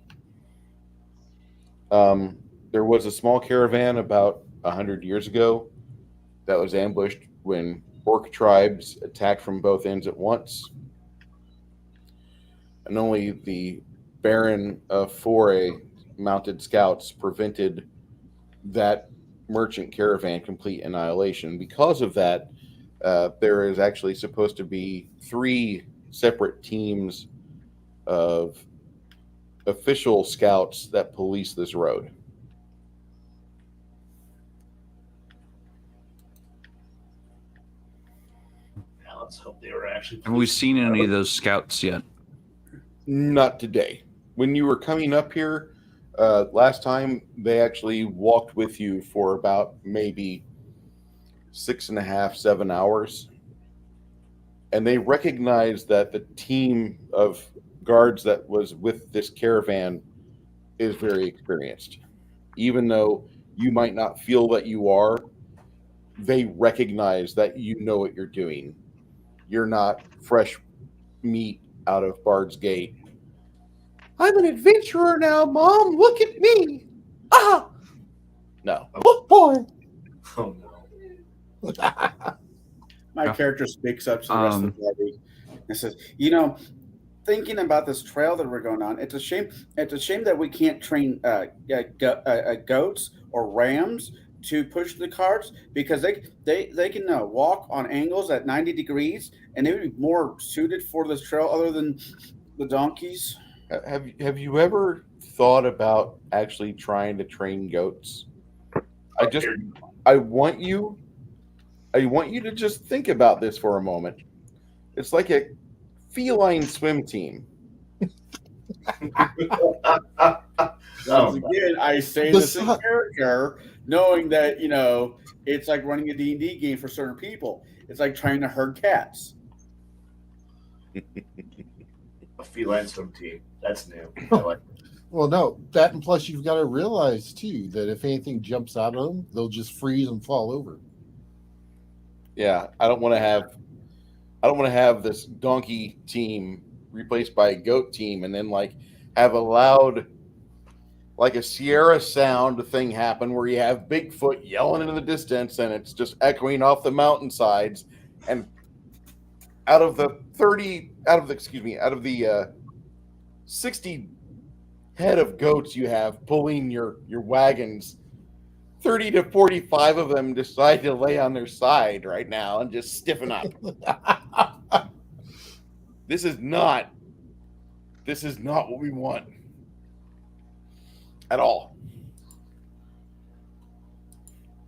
There was a small caravan about 100 years ago that was ambushed when orc tribes attacked from both ends at once. And only the Baron of Foray mounted scouts prevented that merchant caravan complete annihilation. Because of that, there is actually supposed to be 3 separate teams of official scouts that police this road. Now let's hope they were actually. Have we seen any of those scouts yet? Not today. When you were coming up here last time, they actually walked with you for about maybe 6.5, 7 hours. And they recognized that the team of guards that was with this caravan is very experienced. Even though you might not feel that you are, they recognize that you know what you're doing. You're not fresh meat out of Bard's Gate. I'm an adventurer now, Mom. Look at me. Ah! No. Oh, boy. Oh no. My character speaks up to the rest of the party and says, thinking about this trail that we're going on, it's a shame that we can't train goats or rams to push the carts, because they can walk on angles at 90 degrees, and they would be more suited for this trail other than the donkeys. Have you ever thought about actually trying to train goats? I want you to just think about this for a moment. It's like a feline swim team. Once again, I say this in character, knowing that it's like running a D&D game for certain people. It's like trying to herd cats. A feline swim team. That's new. I like it. Well, no, that, and plus you've got to realize too that if anything jumps out of them, they'll just freeze and fall over. Yeah, I don't want to have this donkey team replaced by a goat team, and then have a loud, like a Sierra sound thing happen where you have Bigfoot yelling into the distance, and it's just echoing off the mountainsides, and out of the 60 head of goats you have pulling your wagons, 30 to 45 of them decide to lay on their side right now and just stiffen up. This is not what we want at all.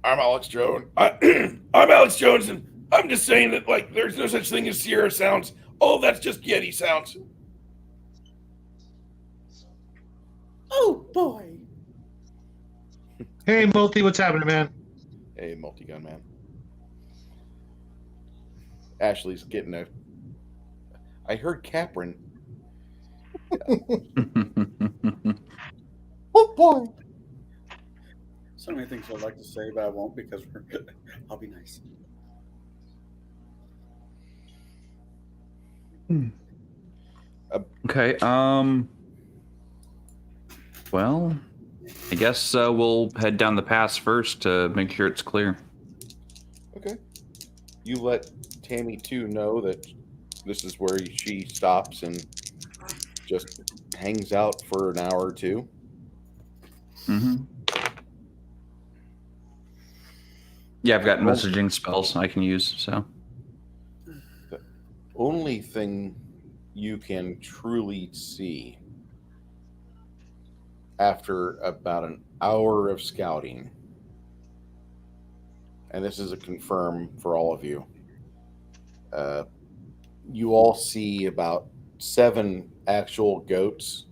I'm Alex Jones. I'm Alex Jones, and I'm just saying that there's no such thing as Sierra sounds. Oh, that's just Yeti sounds. Oh boy. Hey, Multi, what's happening, man? Hey, multi-gun man. Ashley's getting I heard Capron. Oh boy. So many things I'd like to say, but I won't, because I'll be nice. Okay. Well, I guess we'll head down the pass first to make sure it's clear. Okay. You let Tammy 2 know that this is where she stops and just hangs out for an hour or two. Mm-hmm. Yeah, I've got messaging spells I can use, so. The only thing you can truly see after about an hour of scouting, and this is a confirm for all of you, you all see about 7 actual goats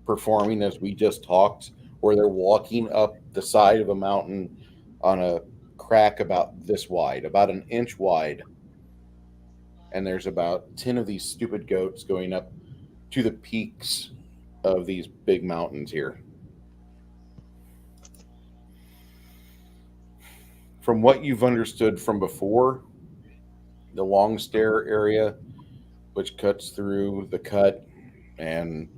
performing as we just talked, where they're walking up the side of a mountain on a crack about this wide, about an inch wide, and there's about 10 of these stupid goats going up to the peaks of these big mountains here. From what you've understood from before, the long stair area, which cuts through the cut and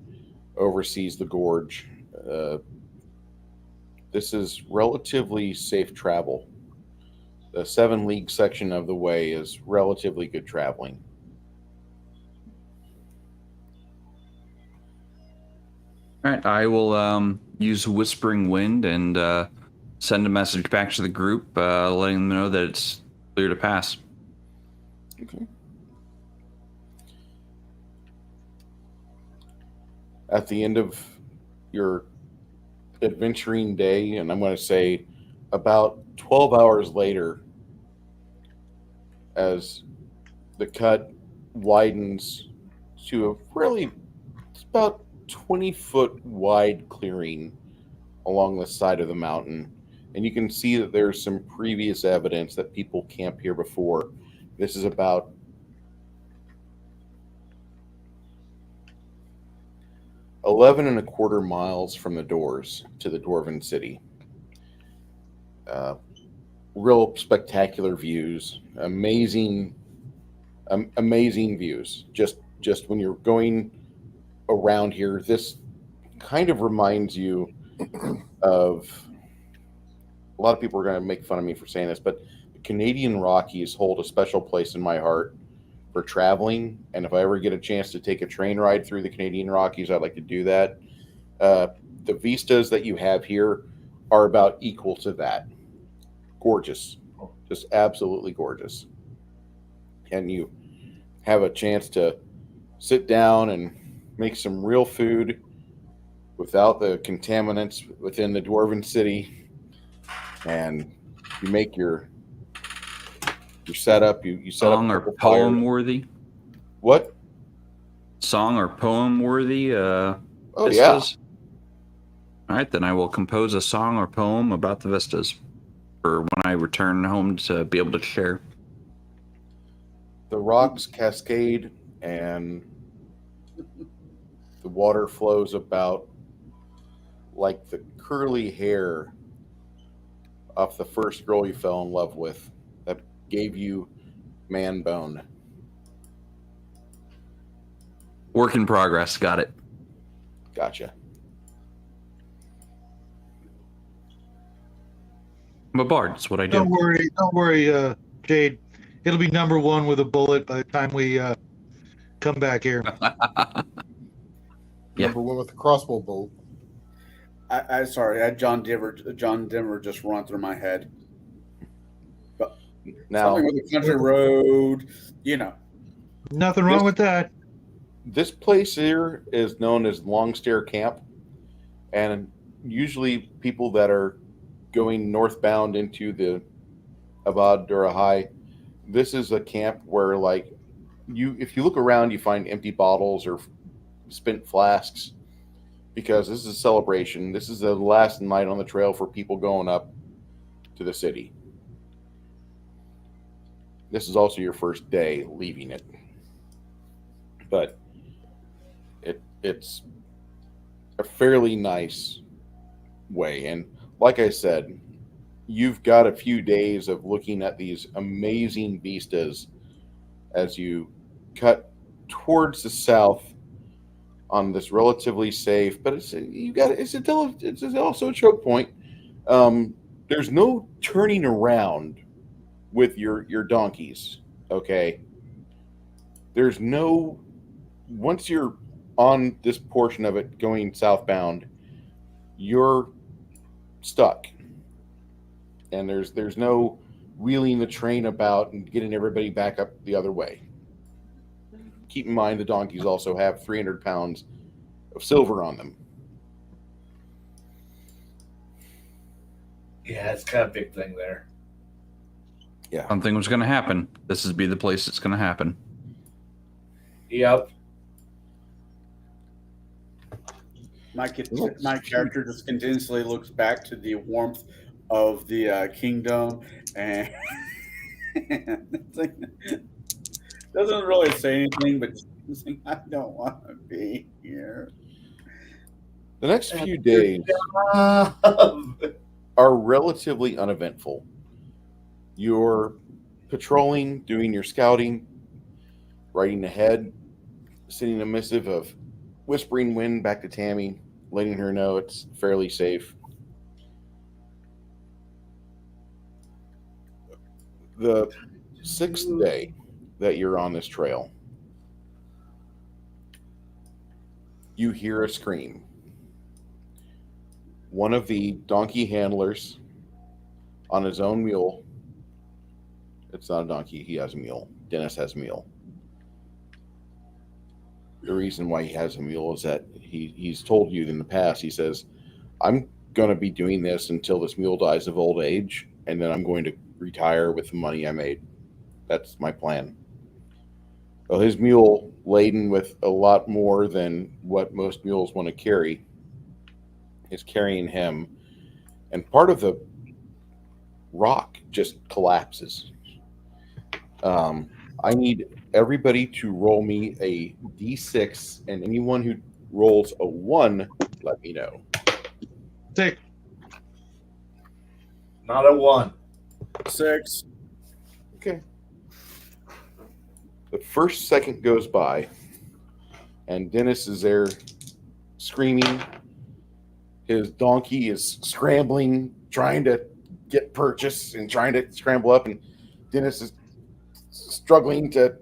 oversees the gorge, this is relatively safe travel. The 7 league section of the way is relatively good traveling. All right, I will use Whispering Wind and send a message back to the group, letting them know that it's clear to pass. Okay. at the end of your adventuring day, and I'm going to say about 12 hours later, as the cut widens to a it's about 20-foot wide clearing along the side of the mountain. And you can see that there's some previous evidence that people camped here before. This is about 11 and a quarter miles from the doors to the Dwarven city. Real spectacular views, amazing views. Just when you're going around here, this kind of reminds you of, a lot of people are going to make fun of me for saying this, but the Canadian Rockies hold a special place in my heart for traveling. And if I ever get a chance to take a train ride through the Canadian Rockies, I'd like to do that. The vistas that you have here are about equal to that. Gorgeous, just absolutely gorgeous. And you have a chance to sit down and make some real food without the contaminants within the Dwarven city, and you make your setup. You set Song up or poem worthy? What? Song or poem worthy? Oh vistas? Yeah. All right, then I will compose a song or poem about the vistas for when I return home to be able to share. The rocks cascade and the water flows about like the curly hair off the first girl you fell in love with that gave you man bone. Work in progress. Got it. Gotcha. I'm a bard. That's what I do. Don't worry, Jade. It'll be number one with a bullet by the time we come back here. Yeah. Number one with the crossbow bolt. I sorry, I had John Denver just run through my head. But Now, something with a country road, you know. Nothing wrong with that. this place here is known as Longstair Camp, and usually people that are going northbound into the Abad Durahai, this is a camp where, like, if you look around, you find empty bottles or spent flasks, because this is a celebration. This is the last night on the trail for people going up to the city. This is also your first day leaving it. But it's a fairly nice way. And like I said, you've got a few days of looking at these amazing vistas as you cut towards the south on this relatively safe, but it's also a choke point. There's no turning around with your donkeys. Okay, there's no, once you're on this portion of it going southbound, you're stuck, and there's no wheeling the train about and getting everybody back up the other way. Keep in mind the donkeys also have 300 pounds of silver on them. Yeah, it's kind of a big thing there. Yeah. Something was going to happen. This would be the place it's going to happen. Yep. My character just continuously looks back to the warmth of the kingdom, and doesn't really say anything, but just like, I don't want to be here. The next few days are relatively uneventful. You're patrolling, doing your scouting, riding ahead, sending a missive of Whispering Wind back to Tammy, letting her know it's fairly safe. The sixth day that you're on this trail, you hear a scream. One of the donkey handlers on his own mule, it's not a donkey, he has a mule. Dennis has a mule. the reason why he has a mule is that he's told you in the past. He says, "I'm going to be doing this until this mule dies of old age, and then I'm going to retire with the money I made. That's my plan." Well, his mule, laden with a lot more than what most mules want to carry, is carrying him, and part of the rock just collapses. I need everybody to roll me a d6, and anyone who rolls a 1, let me know. 6. Not a 1. 6. Okay. The first second goes by, and Dennis is there screaming. His donkey is scrambling, trying to get purchase and trying to scramble up, and Dennis is struggling to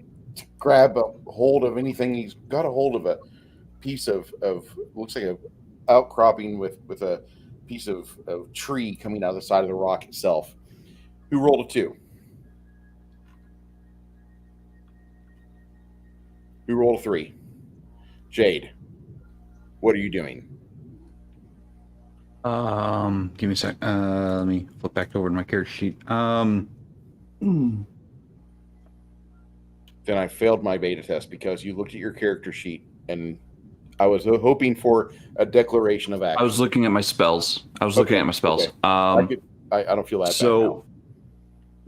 grab a hold of anything. He's got a hold of a piece of looks like a outcropping with a piece of tree coming out of the side of the rock itself. Who rolled a 2? Who rolled a 3? Jade, what are you doing? Give me a sec. Let me flip back over to my character sheet. Then I failed my beta test because you looked at your character sheet and I was hoping for a declaration of action. I was looking at my spells. Okay, I don't feel that bad So,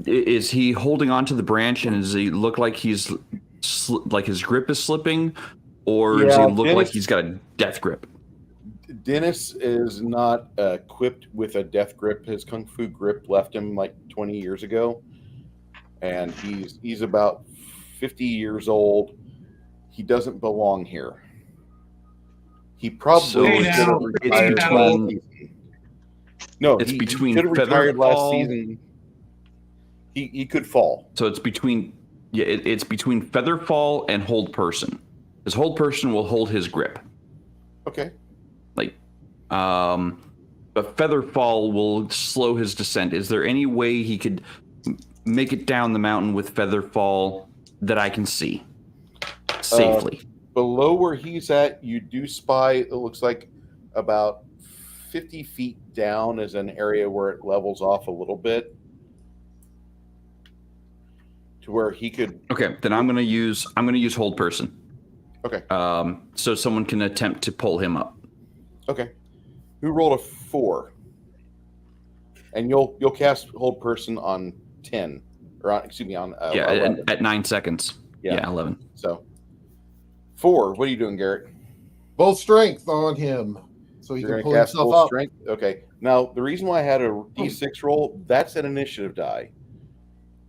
is he holding on to the branch, and does he look like he's like his grip is slipping, or does he look like he's got a death grip? Dennis is not equipped with a death grip. His kung fu grip left him like 20 years ago, and he's about 50 years old. He doesn't belong here. He probably should have retired last season. No, It's he between should have retired last Featherfall. season. He could fall. So it's between it's between Featherfall and Hold Person. His Hold Person will hold his grip. Okay. But Featherfall will slow his descent. Is there any way he could make it down the mountain with Featherfall that I can see safely? Below where he's at, you do spy, it looks like about 50 feet down is an area where it levels off a little bit to where he could. Okay, then I'm gonna use Hold Person. Okay. So someone can attempt to pull him up. Okay. Who rolled a 4? And you'll cast Hold Person on 10, or on, excuse me, on 11. At 9 seconds. Yeah, 11. So 4. What are you doing, Garrett? Both strength on him, so he You're can going pull to cast himself full up. strength. Okay. Now the reason why I had a D6 roll, that's an initiative die.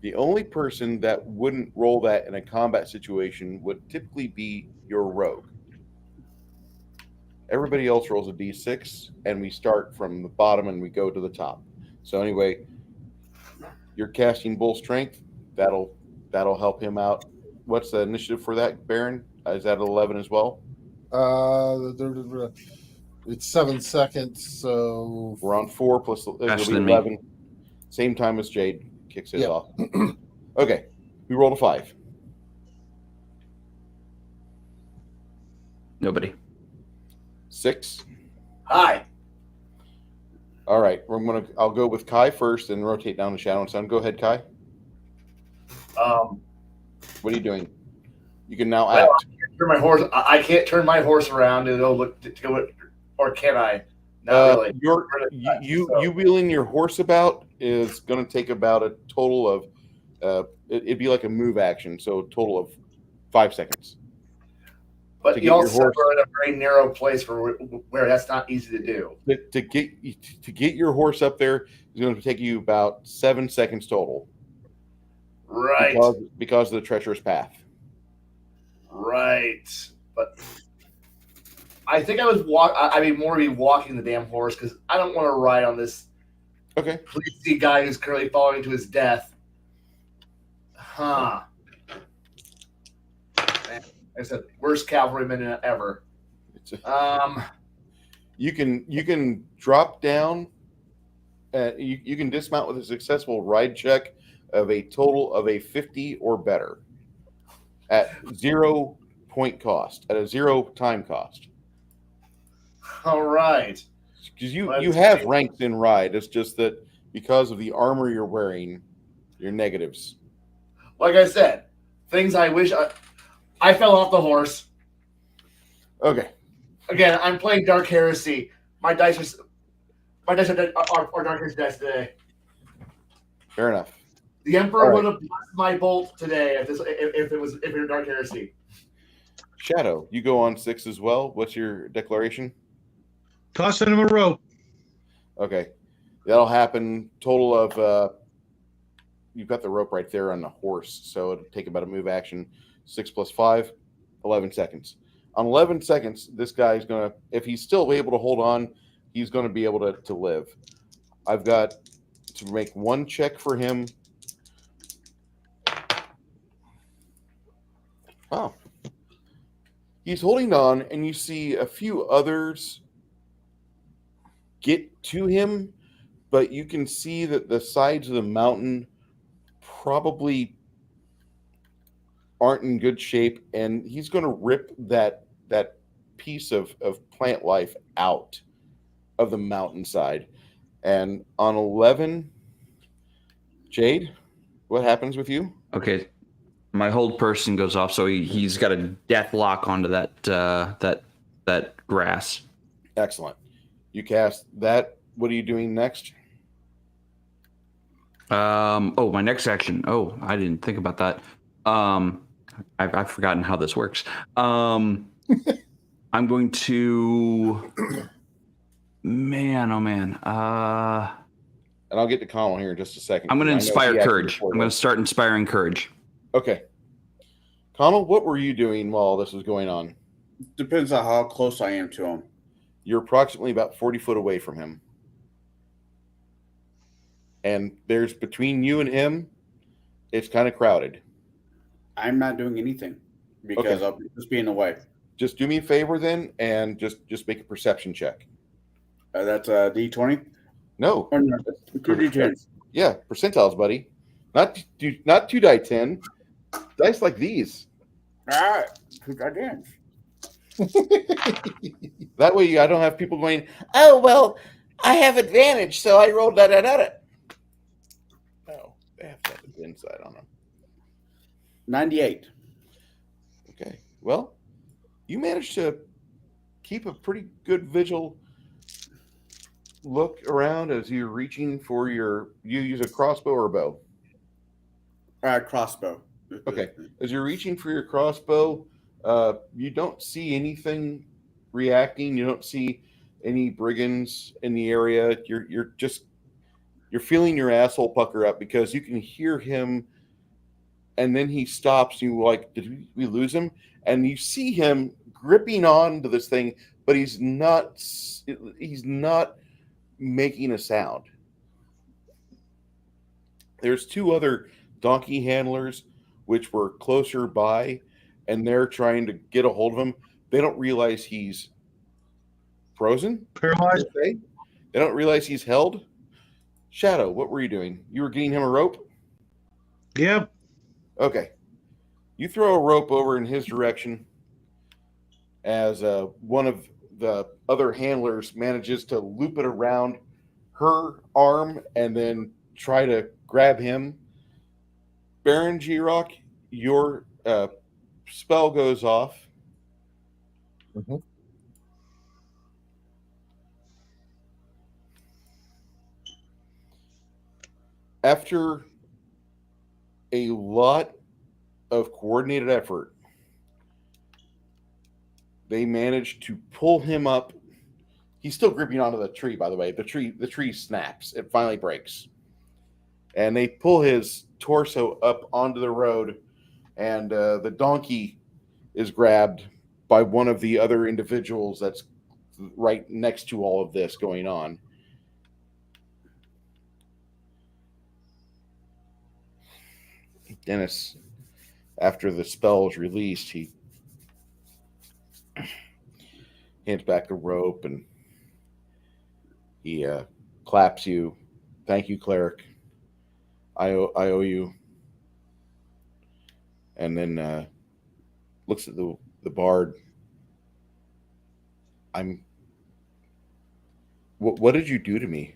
The only person that wouldn't roll that in a combat situation would typically be your rogue. Everybody else rolls a D6, and we start from the bottom and we go to the top. So anyway, you're casting bull strength. That'll help him out. What's the initiative for that, Baron? Is that 11 as well? It's 7 seconds, so We're on 4 plus it'll be Faster than 11. Same time as Jade kicks his off. Okay, we rolled a 5. Nobody. 6. Hi. All right, I'll go with Kai first and rotate down to Shadow and Sun. Go ahead, Kai. What are you doing? You can now act. Turn my horse. I can't turn my horse around and it'll look to go. Or can I? Not really. You wheeling your horse about is going to take about a total of it'd be like a move action, so a total of 5 seconds. But you also are in a very narrow place where that's not easy to do. To get your horse up there is going to take you about 7 seconds total. Right. Because of the treacherous path. Right. But I think I was more be walking the damn horse because I don't want to ride on this police guy who's currently falling to his death. Huh. Man, I said worst cavalryman ever. You can drop down. You can dismount with a successful ride check of a total of a 50 or better at 0 point cost, at a 0 time cost. All right. Because you Let's have see. ranks in ride. It's just that because of the armor you're wearing, you're negatives. Like I said, things I wish I fell off the horse. Okay. Again, I'm playing Dark Heresy. My dice are Dark Heresy dice today. Fair enough. The Emperor All right. would have blessed my bolt today if it were Dark Heresy. Shadow, you go on 6 as well. What's your declaration? Tossing him a rope. Okay. That'll happen. Total of you've got the rope right there on the horse, so it'll take about a move action. 6 plus 5, 11 seconds. On 11 seconds, this guy's going to, if he's still able to hold on, he's going to be able to live. I've got to make one check for him. Oh. He's holding on, and you see a few others get to him, but you can see that the sides of the mountain probably aren't in good shape, and he's going to rip that piece of plant life out of the mountainside. And on 11, Jaide, what happens with you? Okay, my hold person goes off, so he's got a death lock onto that grass. Excellent. You cast that. What are you doing next? Oh, my next action. Oh, I didn't think about that. I've forgotten how this works. I'm going to. Man, oh man. And I'll get to Connell here in just a second. I'm going to I know inspire he asked courage. before I'm going this. to start inspiring courage. Okay. Connell, what were you doing while this was going on? Depends on how close I am to him. You're approximately about 40 foot away from him. And there's between you and him, it's kind of crowded. I'm not doing anything because Okay. I'll just be in the way. Just do me a favor then, and just make a perception check. That's a D20 No. or no, 2D10s. Yeah, percentiles, buddy. Not 2 die 10. Dice like these. Ah, 2D10s. That way I don't have people going, oh, well, I have advantage, so I rolled that. No, they have to have the inside on them. 98. Okay. Well, you managed to keep a pretty good vigil look around as you're reaching for you use a crossbow or a bow? Crossbow. Okay. As you're reaching for your crossbow, you don't see anything reacting. You don't see any brigands in the area. You're feeling your asshole pucker up because you can hear him, and then he stops. You like, did we lose him? And you see him gripping on to this thing, but he's not making a sound. There's 2 other donkey handlers which were closer by, and they're trying to get a hold of him. They don't realize he's frozen. Paralyzed. Okay. They don't realize he's held. Shadow, what were you doing? You were getting him a rope? Yep. Okay. You throw a rope over in his direction as one of the other handlers manages to loop it around her arm and then try to grab him. Baron G-Rock, your spell goes off. Mhm. After a lot of coordinated effort, they managed to pull him up. He's still gripping onto the tree, by the way. The tree snaps. It finally breaks. And they pull his torso up onto the road, and the donkey is grabbed by one of the other individuals that's right next to all of this going on. Dennis, after the spell is released, he hands back the rope and he claps you. Thank you, cleric. I owe you. And then looks at the the bard. What did you do to me?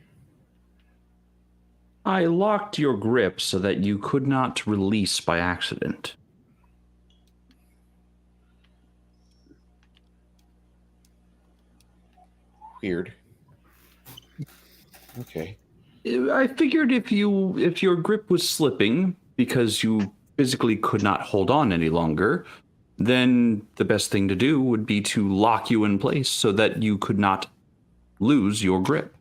I locked your grip so that you could not release by accident. Weird. Okay. I figured if your grip was slipping because you physically could not hold on any longer, then the best thing to do would be to lock you in place so that you could not lose your grip.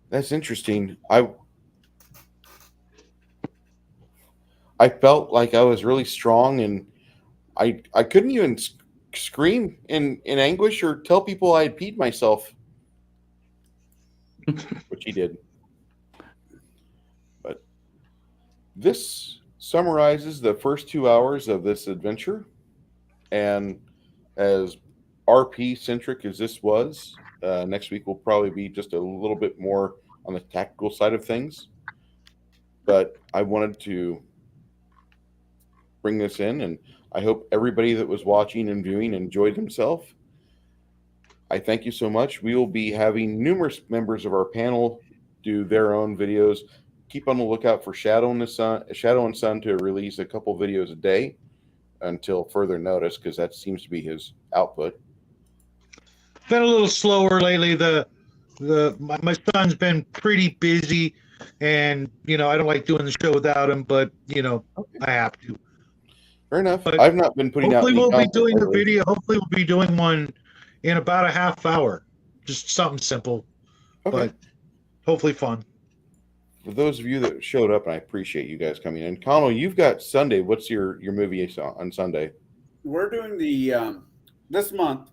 That's interesting. I felt like I was really strong, and I couldn't even scream in anguish or tell people I had peed myself, which he did. But this summarizes the first 2 hours of this adventure, and as RP centric as this was, next week will probably be just a little bit more on the tactical side of things. But I wanted to bring this in, and I hope everybody that was watching and viewing enjoyed themselves. I thank you so much. We will be having numerous members of our panel do their own videos. Keep on the lookout for Shadow and Sun to release a couple videos a day until further notice, because that seems to be his output. Been a little slower lately. My son's been pretty busy, and I don't like doing the show without him, but I have to. Fair enough. But I've not been putting out hopefully any we'll be content doing a lately. video. Hopefully we'll be doing one in about a half hour. Just something simple, Okay. but hopefully fun. For those of you that showed up, and I appreciate you guys coming in. Connell, you've got Sunday. What's your movie on Sunday? We're doing the this month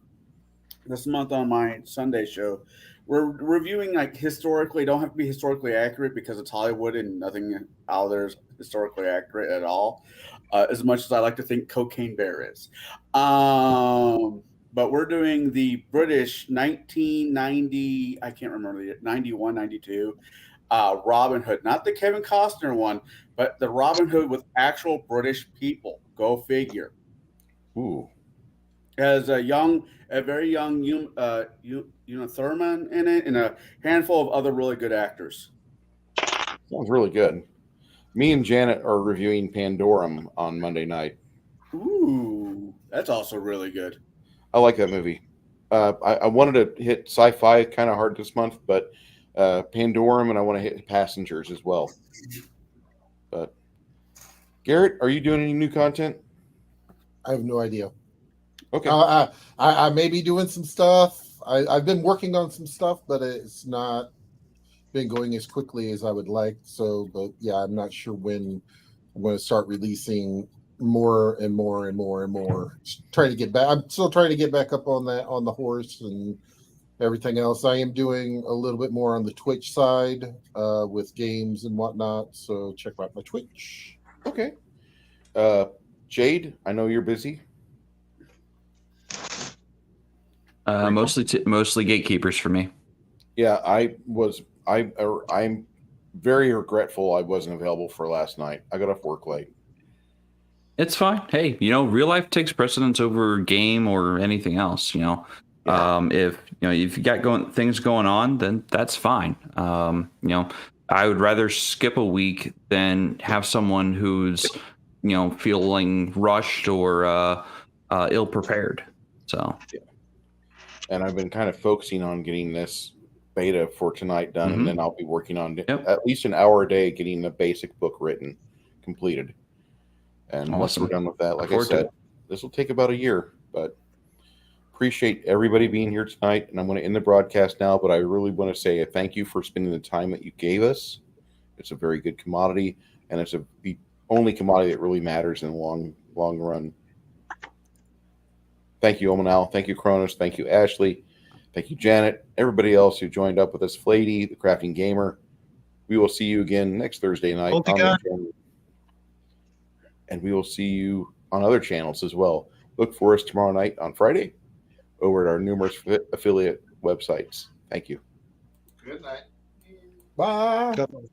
on my Sunday show. We're reviewing like historically. Don't have to be historically accurate because it's Hollywood and nothing out there is historically accurate at all. As much as I like to think Cocaine Bear is. But we're doing the British 1990, I can't remember, the 91, 92, Robin Hood. Not the Kevin Costner one, but the Robin Hood with actual British people. Go figure. Ooh. As a very young Una Thurman in it, and a handful of other really good actors. Sounds really good. Me and Janet are reviewing Pandorum on Monday night. Ooh, that's also really good. I like that movie. I wanted to hit sci-fi kind of hard this month, but Pandorum, and I want to hit Passengers as well. But Garrett, are you doing any new content? I have no idea. Okay. I may be doing some stuff. I've been working on some stuff, but it's not been going as quickly as I would like. So, but yeah, I'm not sure when I'm going to start releasing more and more and more and more. Trying to get back. I'm still trying to get back up on the horse and everything else. I am doing a little bit more on the Twitch side with games and whatnot. So check out my Twitch. Okay. Jaide, I know you're busy. Mostly gatekeepers for me. Yeah, I'm very regretful I wasn't available for last night. I got off work late. It's fine. Hey, real life takes precedence over game or anything else. Yeah. If you got things going on, then that's fine. I would rather skip a week than have someone who's feeling rushed or ill prepared. So. Yeah. And I've been kind of focusing on getting this beta for tonight done, and then I'll be working on at least an hour a day getting the basic book written, completed. And once we're done with that, like I said, this will take about a year, but appreciate everybody being here tonight. And I'm going to end the broadcast now, but I really want to say a thank you for spending the time that you gave us. It's a very good commodity, and it's the only commodity that really matters in the long run. Thank you, Omanal. Thank you, Cronus. Thank you, Ashley. Thank you, Janet. Everybody else who joined up with us, Flady, the Crafting Gamer. We will see you again next Thursday night on the channel. And we will see you on other channels as well. Look for us tomorrow night on Friday over at our numerous affiliate websites. Thank you. Good night. Bye.